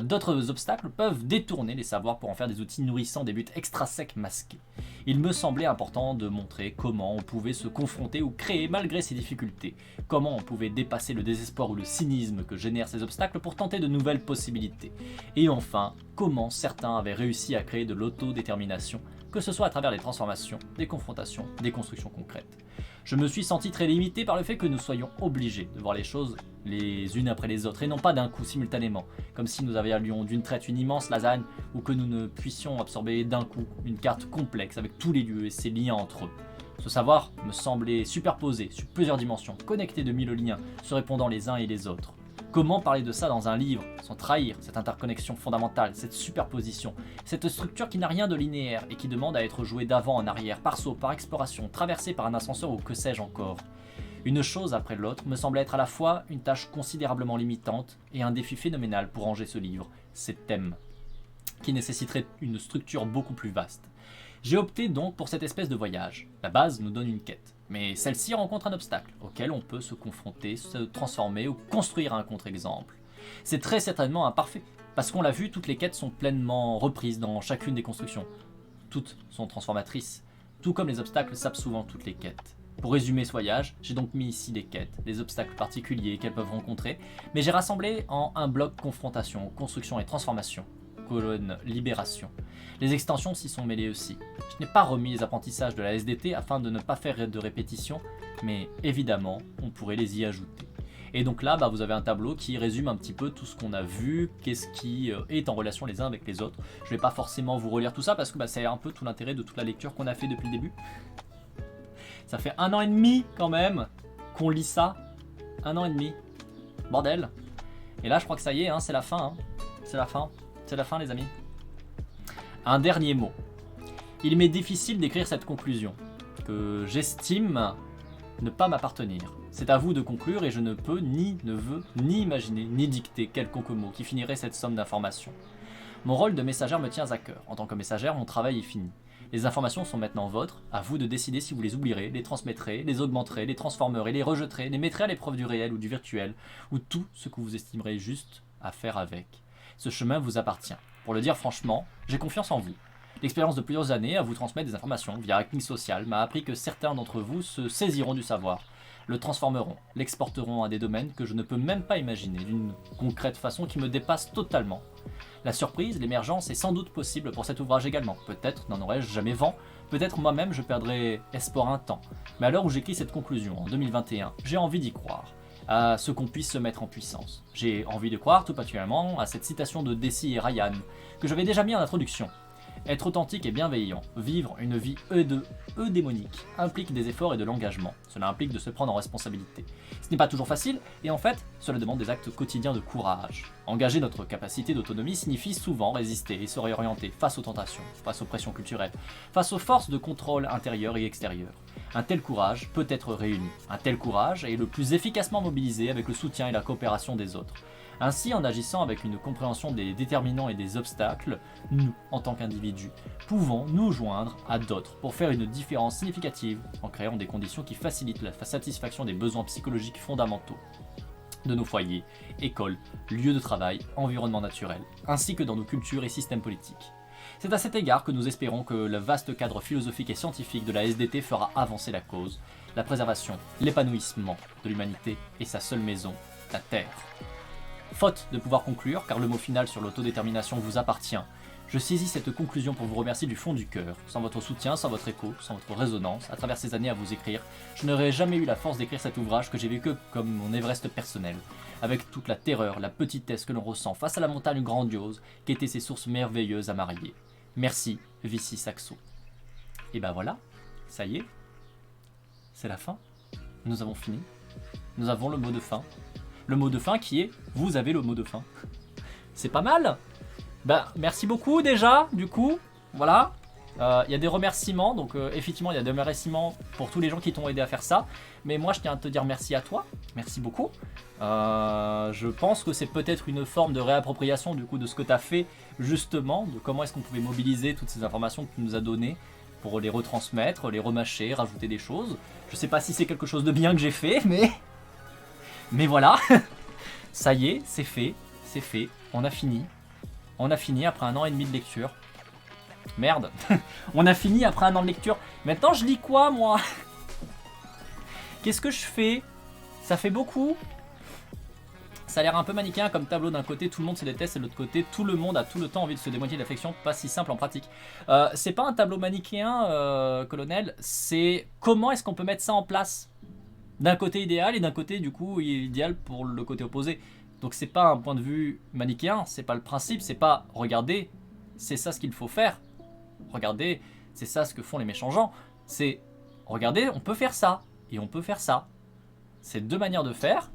D'autres obstacles peuvent détourner les savoirs pour en faire des outils nourrissant des buts extrinsèques masqués. Il me semblait important de montrer comment on pouvait se confronter ou créer malgré ces difficultés, comment on pouvait dépasser le désespoir ou le cynisme que génèrent ces obstacles pour tenter de nouvelles possibilités, et enfin, comment certains avaient réussi à créer de l'autodétermination, que ce soit à travers des transformations, des confrontations, des constructions concrètes. Je me suis senti très limité par le fait que nous soyons obligés de voir les choses les unes après les autres et non pas d'un coup simultanément, comme si nous avions d'une traite une immense lasagne ou que nous ne puissions absorber d'un coup une carte complexe avec tous les lieux et ses liens entre eux. Ce savoir me semblait superposé sur plusieurs dimensions, connecté de mille liens, se répondant les uns et les autres. Comment parler de ça dans un livre sans trahir cette interconnexion fondamentale, cette superposition, cette structure qui n'a rien de linéaire et qui demande à être jouée d'avant en arrière, par saut, par exploration, traversée par un ascenseur ou que sais-je encore. Une chose après l'autre me semblait être à la fois une tâche considérablement limitante et un défi phénoménal pour ranger ce livre, ces thèmes, qui nécessiterait une structure beaucoup plus vaste. J'ai opté donc pour cette espèce de voyage. La base nous donne une quête, mais celle-ci rencontre un obstacle auquel on peut se confronter, se transformer ou construire un contre-exemple. C'est très certainement imparfait, parce qu'on l'a vu, toutes les quêtes sont pleinement reprises dans chacune des constructions. Toutes sont transformatrices, tout comme les obstacles sapent souvent toutes les quêtes. Pour résumer ce voyage, j'ai donc mis ici des quêtes, des obstacles particuliers qu'elles peuvent rencontrer, mais j'ai rassemblé en un bloc confrontation, construction et transformation, colonne libération. Les extensions s'y sont mêlées aussi. Je n'ai pas remis les apprentissages de la SDT afin de ne pas faire de répétition, mais évidemment, on pourrait les y ajouter. Et donc là, vous avez un tableau qui résume un petit peu tout ce qu'on a vu, qu'est-ce qui est en relation les uns avec les autres. Je ne vais pas forcément vous relire tout ça parce que c'est un peu tout l'intérêt de toute la lecture qu'on a fait depuis le début. Ça fait 1 an et demi quand même qu'on lit ça. 1 an et demi. Bordel. Et là, je crois que ça y est, hein, c'est la fin. Hein. C'est la fin. C'est la fin, les amis. Un dernier mot. Il m'est difficile d'écrire cette conclusion, que j'estime ne pas m'appartenir. C'est à vous de conclure et je ne peux, ni ne veux, ni imaginer, ni dicter quelconque mot qui finirait cette somme d'informations. Mon rôle de messagère me tient à cœur. En tant que messagère, mon travail est fini. Les informations sont maintenant vôtres, à vous de décider si vous les oublierez, les transmettrez, les augmenterez, les transformerez, les rejetterez, les mettrez à l'épreuve du réel ou du virtuel, ou tout ce que vous estimerez juste à faire avec. Ce chemin vous appartient. Pour le dire franchement, j'ai confiance en vous. L'expérience de plusieurs années à vous transmettre des informations via Hacking Social m'a appris que certains d'entre vous se saisiront du savoir, le transformeront, l'exporteront à des domaines que je ne peux même pas imaginer d'une concrète façon qui me dépasse totalement. La surprise, l'émergence est sans doute possible pour cet ouvrage également. Peut-être n'en aurais-je jamais vent, peut-être moi-même je perdrai espoir un temps. Mais à l'heure où j'écris cette conclusion, en 2021, j'ai envie d'y croire, à ce qu'on puisse se mettre en puissance. J'ai envie de croire tout particulièrement à cette citation de Desi et Ryan, que j'avais déjà mis en introduction. Être authentique et bienveillant, vivre une vie eudémonique, implique des efforts et de l'engagement. Cela implique de se prendre en responsabilité. Ce n'est pas toujours facile, et en fait, cela demande des actes quotidiens de courage. Engager notre capacité d'autonomie signifie souvent résister et se réorienter face aux tentations, face aux pressions culturelles, face aux forces de contrôle intérieur et extérieur. Un tel courage peut être réuni. Un tel courage est le plus efficacement mobilisé avec le soutien et la coopération des autres. Ainsi, en agissant avec une compréhension des déterminants et des obstacles, nous, en tant qu'individus, pouvons nous joindre à d'autres pour faire une différence significative en créant des conditions qui facilitent la satisfaction des besoins psychologiques fondamentaux de nos foyers, écoles, lieux de travail, environnement naturel, ainsi que dans nos cultures et systèmes politiques. C'est à cet égard que nous espérons que le vaste cadre philosophique et scientifique de la SDT fera avancer la cause, la préservation, l'épanouissement de l'humanité et sa seule maison, la Terre. Faute de pouvoir conclure, car le mot final sur l'autodétermination vous appartient, je saisis cette conclusion pour vous remercier du fond du cœur. Sans votre soutien, sans votre écho, sans votre résonance, à travers ces années à vous écrire, je n'aurais jamais eu la force d'écrire cet ouvrage que j'ai vécu comme mon Everest personnel, avec toute la terreur, la petitesse que l'on ressent face à la montagne grandiose qu'étaient ces sources merveilleuses à marier. Merci, Vici Saxo. Et ben voilà, ça y est, c'est la fin. Nous avons fini. Nous avons le mot de fin. Le mot de fin qui est « Vous avez le mot de fin ». C'est pas mal. Merci beaucoup déjà, du coup. Voilà. Il y a des remerciements, donc effectivement il y a des remerciements pour tous les gens qui t'ont aidé à faire ça. Mais moi je tiens à te dire merci à toi. Merci beaucoup. Je pense que c'est peut-être une forme de réappropriation du coup de ce que tu as fait justement, de comment est-ce qu'on pouvait mobiliser toutes ces informations que tu nous as données pour les retransmettre, les remâcher, rajouter des choses. Je sais pas si c'est quelque chose de bien que j'ai fait, mais voilà, ça y est, c'est fait, on a fini. On a fini après 1 an et demi de lecture. Merde, on a fini après 1 an de lecture. Maintenant je lis quoi moi? Qu'est-ce que je fais? Ça fait beaucoup. Ça a l'air un peu manichéen comme tableau, d'un côté tout le monde se déteste et de l'autre côté tout le monde a tout le temps envie de se démoitier de l'affection, pas si simple en pratique. C'est pas un tableau manichéen, colonel, c'est comment est-ce qu'on peut mettre ça en place? D'un côté idéal et d'un côté du coup idéal pour le côté opposé. Donc c'est pas un point de vue manichéen, c'est pas le principe, c'est pas regardez, c'est ça ce qu'il faut faire. Regardez, c'est ça ce que font les méchants gens. C'est regardez, on peut faire ça et on peut faire ça. C'est deux manières de faire.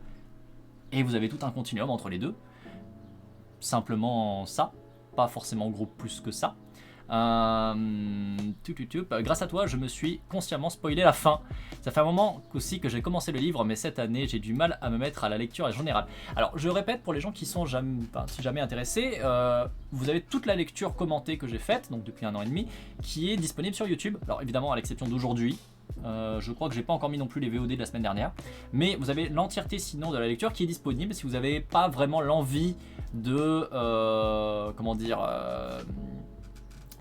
et vous avez tout un continuum entre les deux. Simplement ça, pas forcément gros plus que ça. Grâce à toi, je me suis consciemment spoilé la fin. Ça fait un moment aussi que j'ai commencé le livre, mais cette année, j'ai du mal à me mettre à la lecture en général. Alors, je répète pour les gens qui sont jamais intéressés, vous avez toute la lecture commentée que j'ai faite, donc depuis 1 an et demi, qui est disponible sur YouTube. Alors évidemment, à l'exception d'aujourd'hui. Je crois que j'ai pas encore mis non plus les VOD de la semaine dernière, mais vous avez l'entièreté sinon de la lecture qui est disponible si vous n'avez pas vraiment l'envie de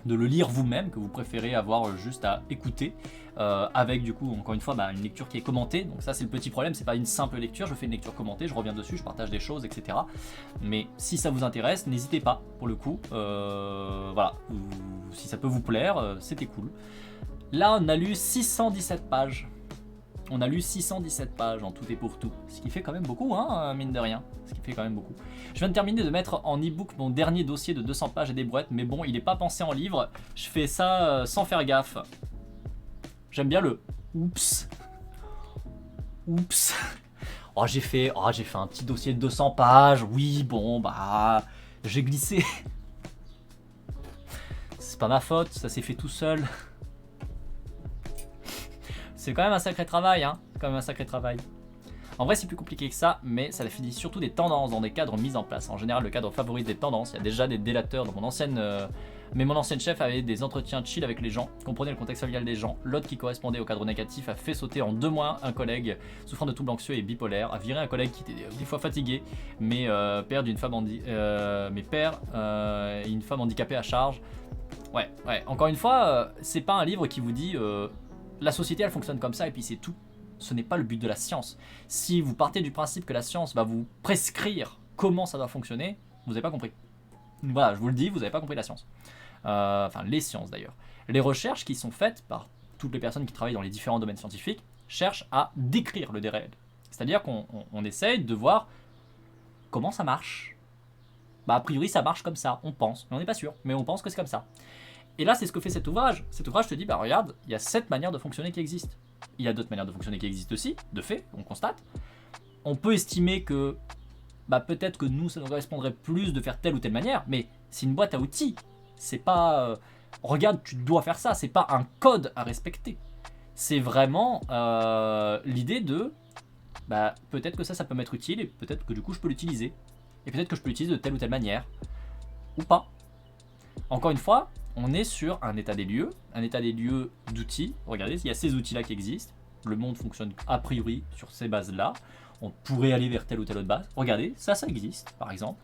de le lire vous-même, que vous préférez avoir juste à écouter, avec du coup encore une fois une lecture qui est commentée. Donc ça c'est le petit problème, c'est pas une simple lecture, je fais une lecture commentée, je reviens dessus, je partage des choses, etc. Mais si ça vous intéresse, n'hésitez pas pour le coup, voilà, si ça peut vous plaire, c'était cool. Là on a lu 617 pages. On a lu 617 pages en tout et pour tout, ce qui fait quand même beaucoup, hein, mine de rien. Ce qui fait quand même beaucoup. Je viens de terminer de mettre en e-book mon dernier dossier de 200 pages et des brouettes, mais bon, il n'est pas pensé en livre. Je fais ça sans faire gaffe. J'aime bien le oups. Oups. Oh, j'ai fait un petit dossier de 200 pages. Oui, bon, j'ai glissé. C'est pas ma faute, ça s'est fait tout seul. C'est quand même un sacré travail, hein. Quand même un sacré travail. En vrai, c'est plus compliqué que ça, mais ça définit surtout des tendances dans des cadres mis en place. En général, le cadre favorise des tendances. Il y a déjà des délateurs dans mon ancienne... Mais mon ancienne chef avait des entretiens chill avec les gens, comprenait le contexte familial des gens. L'autre qui correspondait au cadre négatif a fait sauter en 2 mois un collègue souffrant de troubles anxieux et bipolaire, a viré un collègue qui était des fois fatigué, mais père d'une femme et une femme handicapée à charge. Ouais. Encore une fois, c'est pas un livre qui vous dit la société elle fonctionne comme ça et puis c'est tout. Ce n'est pas le but de la science. Si vous partez du principe que la science va vous prescrire comment ça doit fonctionner, vous n'avez pas compris. Voilà, je vous le dis, vous n'avez pas compris la science. Enfin, les sciences d'ailleurs. Les recherches qui sont faites par toutes les personnes qui travaillent dans les différents domaines scientifiques cherchent à décrire le réel. C'est-à-dire qu'on essaye de voir comment ça marche. A priori, ça marche comme ça, on pense, mais on n'est pas sûr, mais on pense que c'est comme ça. Et là, c'est ce que fait cet ouvrage. Cet ouvrage te dit, regarde, il y a 7 manières de fonctionner qui existent. Il y a d'autres manières de fonctionner qui existent aussi, de fait, on constate. On peut estimer que peut-être que nous, ça nous correspondrait plus de faire telle ou telle manière, mais c'est une boîte à outils. C'est pas regarde, tu dois faire ça, c'est pas un code à respecter. C'est vraiment l'idée de peut-être que ça peut m'être utile et peut-être que du coup je peux l'utiliser. Et peut-être que je peux l'utiliser de telle ou telle manière. Ou pas. Encore une fois, on est sur un état des lieux d'outils. Regardez, il y a ces outils-là qui existent. Le monde fonctionne a priori sur ces bases-là. On pourrait aller vers telle ou telle autre base. Regardez, ça existe, par exemple.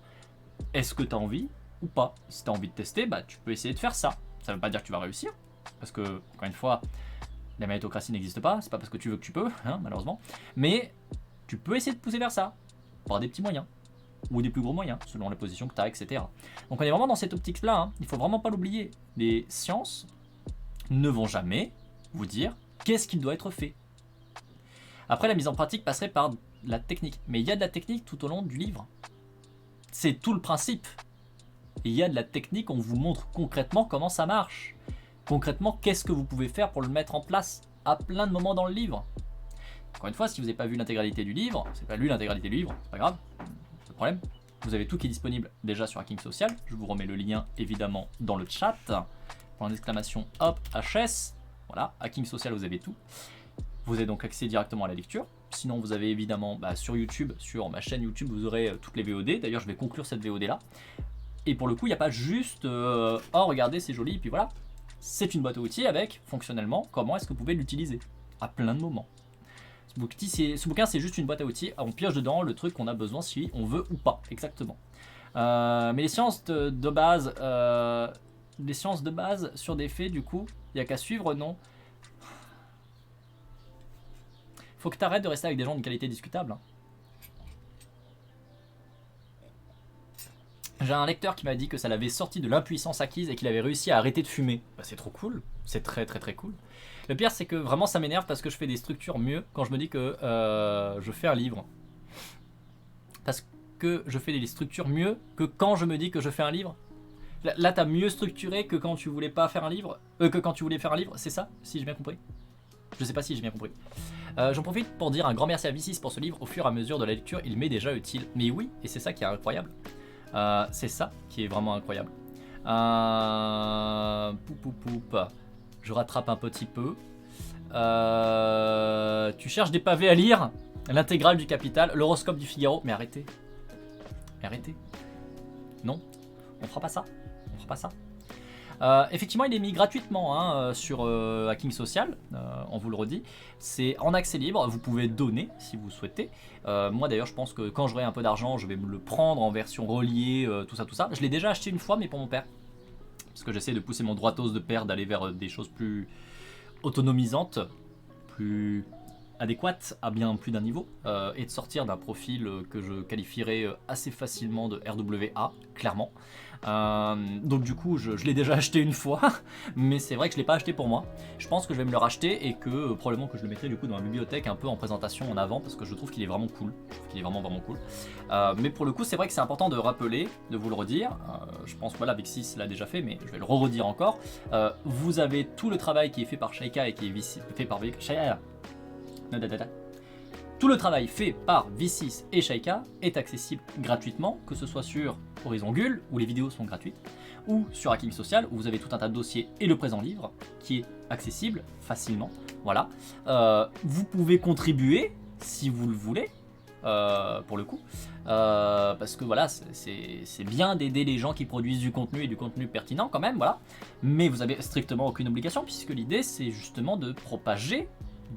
Est-ce que tu as envie ou pas? Si tu as envie de tester, tu peux essayer de faire ça. Ça ne veut pas dire que tu vas réussir. Parce que, encore une fois, la méritocratie n'existe pas. C'est pas parce que tu veux que tu peux, malheureusement. Mais tu peux essayer de pousser vers ça. Par des petits moyens. Ou des plus gros moyens, selon les positions que tu as, etc. Donc on est vraiment dans cette optique-là. Il faut vraiment pas l'oublier. Les sciences ne vont jamais vous dire qu'est-ce qu'il doit être fait. Après, la mise en pratique passerait par la technique. Mais il y a de la technique tout au long du livre. C'est tout le principe. Et il y a de la technique, on vous montre concrètement comment ça marche. Concrètement, qu'est-ce que vous pouvez faire pour le mettre en place à plein de moments dans le livre. Encore une fois, si vous n'avez pas vu l'intégralité du livre, c'est pas lu l'intégralité du livre, c'est pas grave. Problème. Vous avez tout qui est disponible déjà sur Hacking Social. Je vous remets le lien évidemment dans le chat. Pour l'exclamation hop, HS. Voilà, Hacking Social, vous avez tout. Vous avez donc accès directement à la lecture. Sinon, vous avez évidemment sur YouTube, sur ma chaîne YouTube, vous aurez toutes les VOD. D'ailleurs, je vais conclure cette VOD là. Et pour le coup, il n'y a pas juste oh, regardez, c'est joli, et puis voilà. C'est une boîte à outils avec, fonctionnellement, comment est-ce que vous pouvez l'utiliser à plein de moments. Ce bouquin, c'est juste une boîte à outils. On pioche dedans le truc qu'on a besoin si on veut ou pas, exactement. Mais les sciences de base sur des faits, du coup, il n'y a qu'à suivre, non? Faut que tu arrêtes de rester avec des gens d'une qualité discutable. J'ai un lecteur qui m'a dit que ça l'avait sorti de l'impuissance acquise et qu'il avait réussi à arrêter de fumer. C'est trop cool, c'est très très très cool. Le pire, c'est que vraiment ça m'énerve parce que je fais des structures mieux quand je me dis que je fais un livre. Parce que je fais des structures mieux que quand je me dis que je fais un livre. Là, t'as mieux structuré que quand tu voulais pas faire un livre, que quand tu voulais faire un livre, c'est ça, si j'ai bien compris. Je sais pas si j'ai bien compris. J'en profite pour dire un grand merci à V6 pour ce livre. Au fur et à mesure de la lecture, il m'est déjà utile. Mais oui, et c'est ça qui est incroyable. C'est ça qui est vraiment incroyable. Je rattrape un petit peu. Tu cherches des pavés à lire? L'intégrale du Capital, l'horoscope du Figaro. Mais arrêtez. Mais arrêtez. Non, on fera pas ça. On fera pas ça. Effectivement, il est mis gratuitement hein, sur Hacking Social, on vous le redit. C'est en accès libre, vous pouvez donner si vous souhaitez. Moi d'ailleurs, je pense que quand j'aurai un peu d'argent, je vais me le prendre en version reliée, tout ça, tout ça. Je l'ai déjà acheté une fois, mais pour mon père. Parce que j'essaie de pousser mon droitos de père d'aller vers des choses plus autonomisantes, plus adéquates à bien plus d'un niveau, et de sortir d'un profil que je qualifierais assez facilement de RWA, clairement. Donc du coup je l'ai déjà acheté une fois, mais c'est vrai que je l'ai pas acheté pour moi. Je pense que je vais me le racheter et que probablement que je le mettrai du coup dans la bibliothèque un peu en présentation en avant parce que je trouve qu'il est vraiment cool. Je trouve qu'il est vraiment cool. Mais pour le coup c'est vrai que c'est important de rappeler, de vous le redire. Je pense voilà Vixis l'a déjà fait, mais je vais le redire encore. Vous avez tout le travail qui est fait par Shaika et qui est fait par Shaika. Tout le travail fait par V6 et Shaika est accessible gratuitement, que ce soit sur Horizon Gull, où les vidéos sont gratuites, ou sur Hacking Social, où vous avez tout un tas de dossiers et le présent livre, qui est accessible facilement. Voilà. Vous pouvez contribuer, si vous le voulez, pour le coup, parce que voilà, c'est bien d'aider les gens qui produisent du contenu et du contenu pertinent quand même, voilà. Mais vous avez strictement aucune obligation, puisque l'idée c'est justement de propager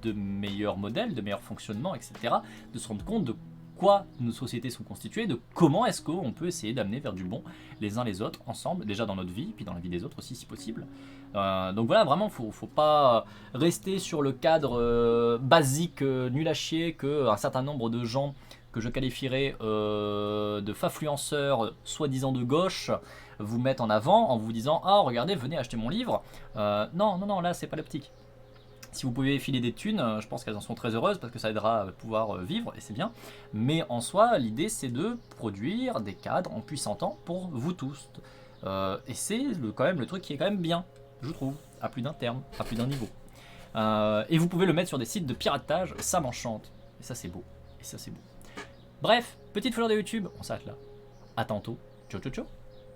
de meilleurs modèles, de meilleurs fonctionnements, etc. De se rendre compte de quoi nos sociétés sont constituées, de comment est-ce qu'on peut essayer d'amener vers du bon les uns les autres, ensemble, déjà dans notre vie, puis dans la vie des autres aussi si possible. Donc voilà, vraiment, faut pas rester sur le cadre basique, nul à chier, qu'un certain nombre de gens que je qualifierais de fafluenceurs soi-disant de gauche vous mettent en avant en vous disant « Ah, regardez, venez acheter mon livre ». Non, là, c'est pas l'optique. Si vous pouvez filer des thunes, je pense qu'elles en sont très heureuses parce que ça aidera à pouvoir vivre et c'est bien. Mais en soi, l'idée c'est de produire des cadres en puissantant pour vous tous. Et c'est quand même le truc qui est quand même bien, je trouve, à plus d'un terme, à plus d'un niveau. Et vous pouvez le mettre sur des sites de piratage, ça m'enchante. Et ça c'est beau. Et ça c'est beau. Bref, petite fleur de YouTube, on s'arrête là. À tantôt. Ciao ciao ciao.